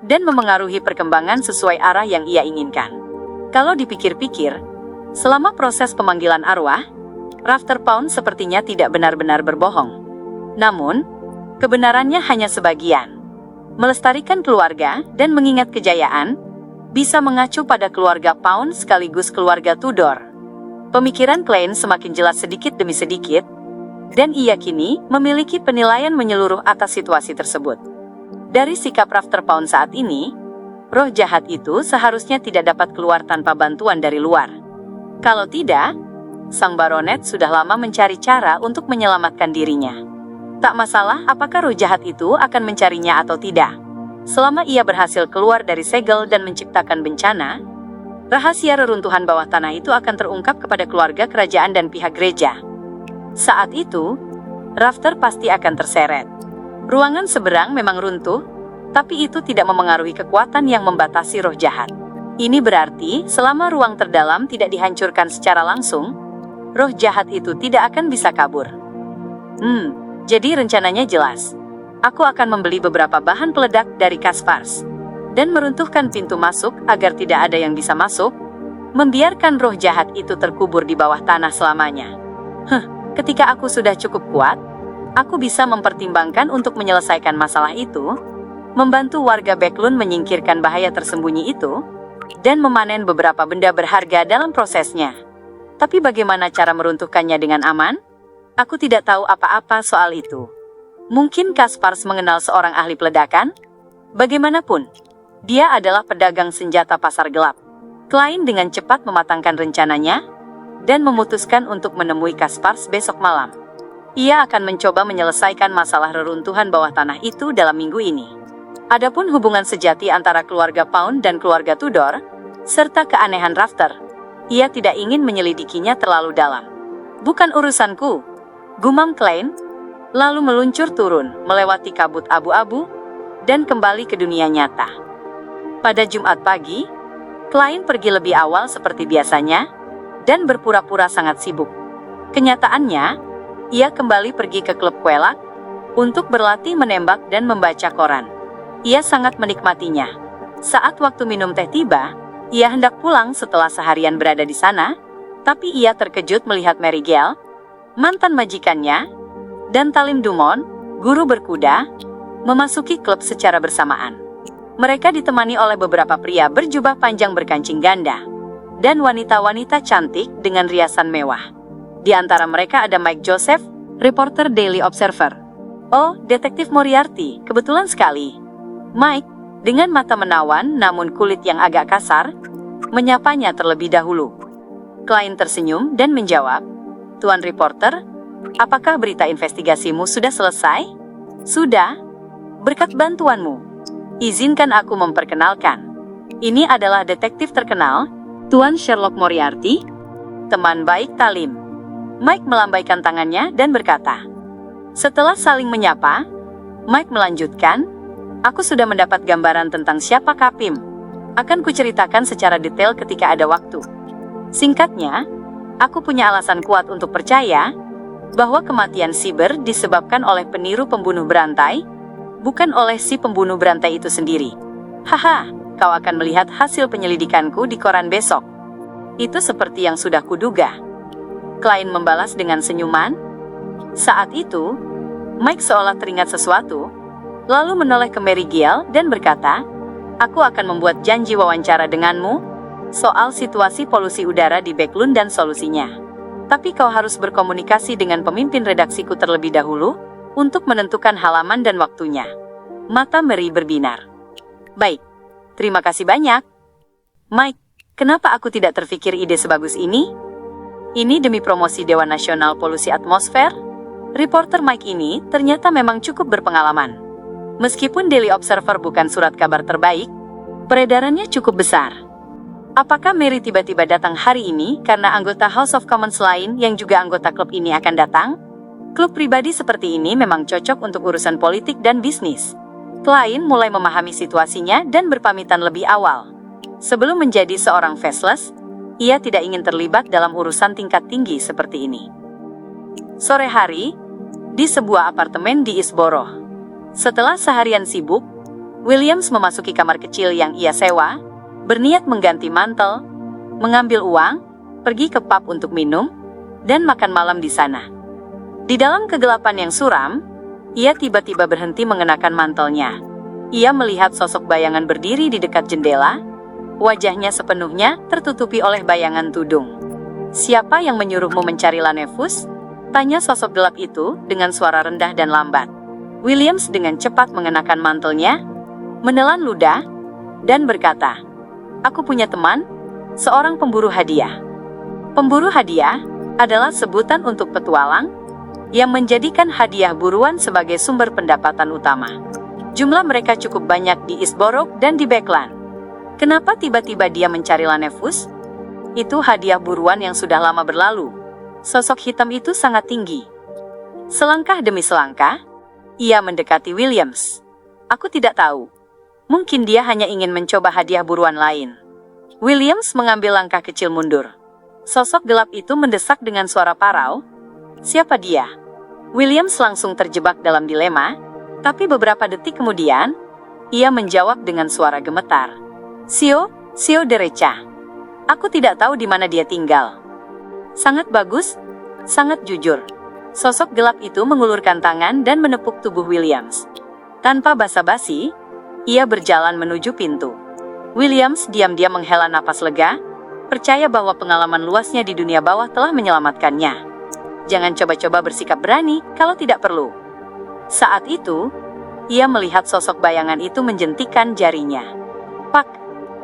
dan memengaruhi perkembangan sesuai arah yang ia inginkan. Kalau dipikir-pikir, selama proses pemanggilan arwah, Rafter Pound sepertinya tidak benar-benar berbohong. Namun, kebenarannya hanya sebagian. Melestarikan keluarga dan mengingat kejayaan bisa mengacu pada keluarga Pound sekaligus keluarga Tudor. Pemikiran Klein semakin jelas sedikit demi sedikit, dan ia kini memiliki penilaian menyeluruh atas situasi tersebut. Dari sikap Rafter Pound saat ini, roh jahat itu seharusnya tidak dapat keluar tanpa bantuan dari luar. Kalau tidak, sang baronet sudah lama mencari cara untuk menyelamatkan dirinya. Tak masalah apakah roh jahat itu akan mencarinya atau tidak. Selama ia berhasil keluar dari segel dan menciptakan bencana, rahasia reruntuhan bawah tanah itu akan terungkap kepada keluarga kerajaan dan pihak gereja. Saat itu, Rafter pasti akan terseret. Ruangan seberang memang runtuh, tapi itu tidak memengaruhi kekuatan yang membatasi roh jahat. Ini berarti selama ruang terdalam tidak dihancurkan secara langsung, roh jahat itu tidak akan bisa kabur. Jadi rencananya jelas. Aku akan membeli beberapa bahan peledak dari Kaspars dan meruntuhkan pintu masuk agar tidak ada yang bisa masuk, membiarkan roh jahat itu terkubur di bawah tanah selamanya. Ketika aku sudah cukup kuat, aku bisa mempertimbangkan untuk menyelesaikan masalah itu, membantu warga Beckland menyingkirkan bahaya tersembunyi itu, dan memanen beberapa benda berharga dalam prosesnya. Tapi bagaimana cara meruntuhkannya dengan aman? Aku tidak tahu apa-apa soal itu. Mungkin Kaspars mengenal seorang ahli peledakan? Bagaimanapun, dia adalah pedagang senjata pasar gelap. Klein dengan cepat mematangkan rencananya dan memutuskan untuk menemui Kaspars besok malam. Ia akan mencoba menyelesaikan masalah reruntuhan bawah tanah itu dalam minggu ini. Adapun hubungan sejati antara keluarga Pound dan keluarga Tudor, serta keanehan Rafter, ia tidak ingin menyelidikinya terlalu dalam. Bukan urusanku, gumam Klein, lalu meluncur turun, melewati kabut abu-abu, dan kembali ke dunia nyata. Pada Jumat pagi, Klein pergi lebih awal seperti biasanya, dan berpura-pura sangat sibuk. Kenyataannya, ia kembali pergi ke klub kuelak, untuk berlatih menembak dan membaca koran. Ia sangat menikmatinya. Saat waktu minum teh tiba, ia hendak pulang setelah seharian berada di sana, tapi ia terkejut melihat Mary Gale, mantan majikannya, dan Talim Dumont, guru berkuda, memasuki klub secara bersamaan. Mereka ditemani oleh beberapa pria berjubah panjang berkancing ganda, dan wanita-wanita cantik dengan riasan mewah. Di antara mereka ada Mike Joseph, reporter Daily Observer. "Oh, Detektif Moriarty, kebetulan sekali." Mike, dengan mata menawan namun kulit yang agak kasar, menyapanya terlebih dahulu. Klein tersenyum dan menjawab, "Tuan reporter, apakah berita investigasimu sudah selesai?" "Sudah. Berkat bantuanmu. Izinkan aku memperkenalkan. Ini adalah detektif terkenal, Tuan Sherlock Moriarty, teman baik Talim." Mike melambaikan tangannya dan berkata. Setelah saling menyapa, Mike melanjutkan, "Aku sudah mendapat gambaran tentang siapa Kapim. Akan kuceritakan secara detail ketika ada waktu. Singkatnya, aku punya alasan kuat untuk percaya bahwa kematian Cyber disebabkan oleh peniru pembunuh berantai, bukan oleh si pembunuh berantai itu sendiri. Haha, kau akan melihat hasil penyelidikanku di koran besok." "Itu seperti yang sudah kuduga," Klein membalas dengan senyuman. Saat itu, Mike seolah teringat sesuatu, lalu menoleh ke Mary Gale dan berkata, "Aku akan membuat janji wawancara denganmu soal situasi polusi udara di Backlund dan solusinya. Tapi kau harus berkomunikasi dengan pemimpin redaksiku terlebih dahulu untuk menentukan halaman dan waktunya." Mata Mary berbinar. "Baik, terima kasih banyak. Mike, kenapa aku tidak terfikir ide sebagus ini? Ini demi promosi Dewan Nasional Polusi Atmosfer?" Reporter Mike ini ternyata memang cukup berpengalaman. Meskipun Daily Observer bukan surat kabar terbaik, peredarannya cukup besar. Apakah Mary tiba-tiba datang hari ini karena anggota House of Commons lain yang juga anggota klub ini akan datang? Klub pribadi seperti ini memang cocok untuk urusan politik dan bisnis. Klein mulai memahami situasinya dan berpamitan lebih awal. Sebelum menjadi seorang faceless, ia tidak ingin terlibat dalam urusan tingkat tinggi seperti ini. Sore hari, di sebuah apartemen di Eastborough. Setelah seharian sibuk, Williams memasuki kamar kecil yang ia sewa, berniat mengganti mantel, mengambil uang, pergi ke pub untuk minum, dan makan malam di sana. Di dalam kegelapan yang suram, ia tiba-tiba berhenti mengenakan mantelnya. Ia melihat sosok bayangan berdiri di dekat jendela, wajahnya sepenuhnya tertutupi oleh bayangan tudung. "Siapa yang menyuruhmu mencari Lanevus?" tanya sosok gelap itu dengan suara rendah dan lambat. Williams dengan cepat mengenakan mantelnya, menelan ludah, dan berkata, "Aku punya teman, seorang pemburu hadiah." Pemburu hadiah adalah sebutan untuk petualang yang menjadikan hadiah buruan sebagai sumber pendapatan utama. Jumlah mereka cukup banyak di Eastborough dan di Backland. Kenapa tiba-tiba dia mencari Lanevus? Itu hadiah buruan yang sudah lama berlalu. Sosok hitam itu sangat tinggi. Selangkah demi selangkah, ia mendekati Williams. "Aku tidak tahu. Mungkin dia hanya ingin mencoba hadiah buruan lain." Williams mengambil langkah kecil mundur. Sosok gelap itu mendesak dengan suara parau, "Siapa dia?" Williams langsung terjebak dalam dilema, tapi beberapa detik kemudian, ia menjawab dengan suara gemetar, Sio Derecha. Aku tidak tahu di mana dia tinggal." "Sangat bagus, sangat jujur." Sosok gelap itu mengulurkan tangan dan menepuk tubuh Williams. Tanpa basa-basi, ia berjalan menuju pintu. Williams diam-diam menghela napas lega, percaya bahwa pengalaman luasnya di dunia bawah telah menyelamatkannya. Jangan coba-coba bersikap berani kalau tidak perlu. Saat itu, ia melihat sosok bayangan itu menjentikan jarinya. Pak!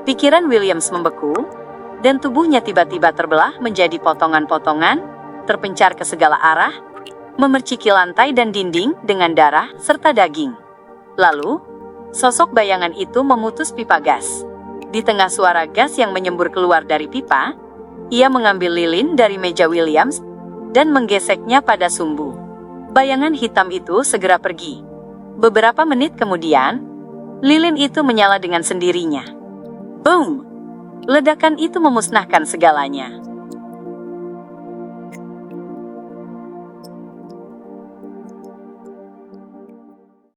Pikiran Williams membeku, dan tubuhnya tiba-tiba terbelah menjadi potongan-potongan, terpencar ke segala arah, memerciki lantai dan dinding dengan darah serta daging. Lalu, sosok bayangan itu memutus pipa gas. Di tengah suara gas yang menyembur keluar dari pipa, ia mengambil lilin dari meja Williams dan menggeseknya pada sumbu. Bayangan hitam itu segera pergi. Beberapa menit kemudian, lilin itu menyala dengan sendirinya. Boom! Ledakan itu memusnahkan segalanya.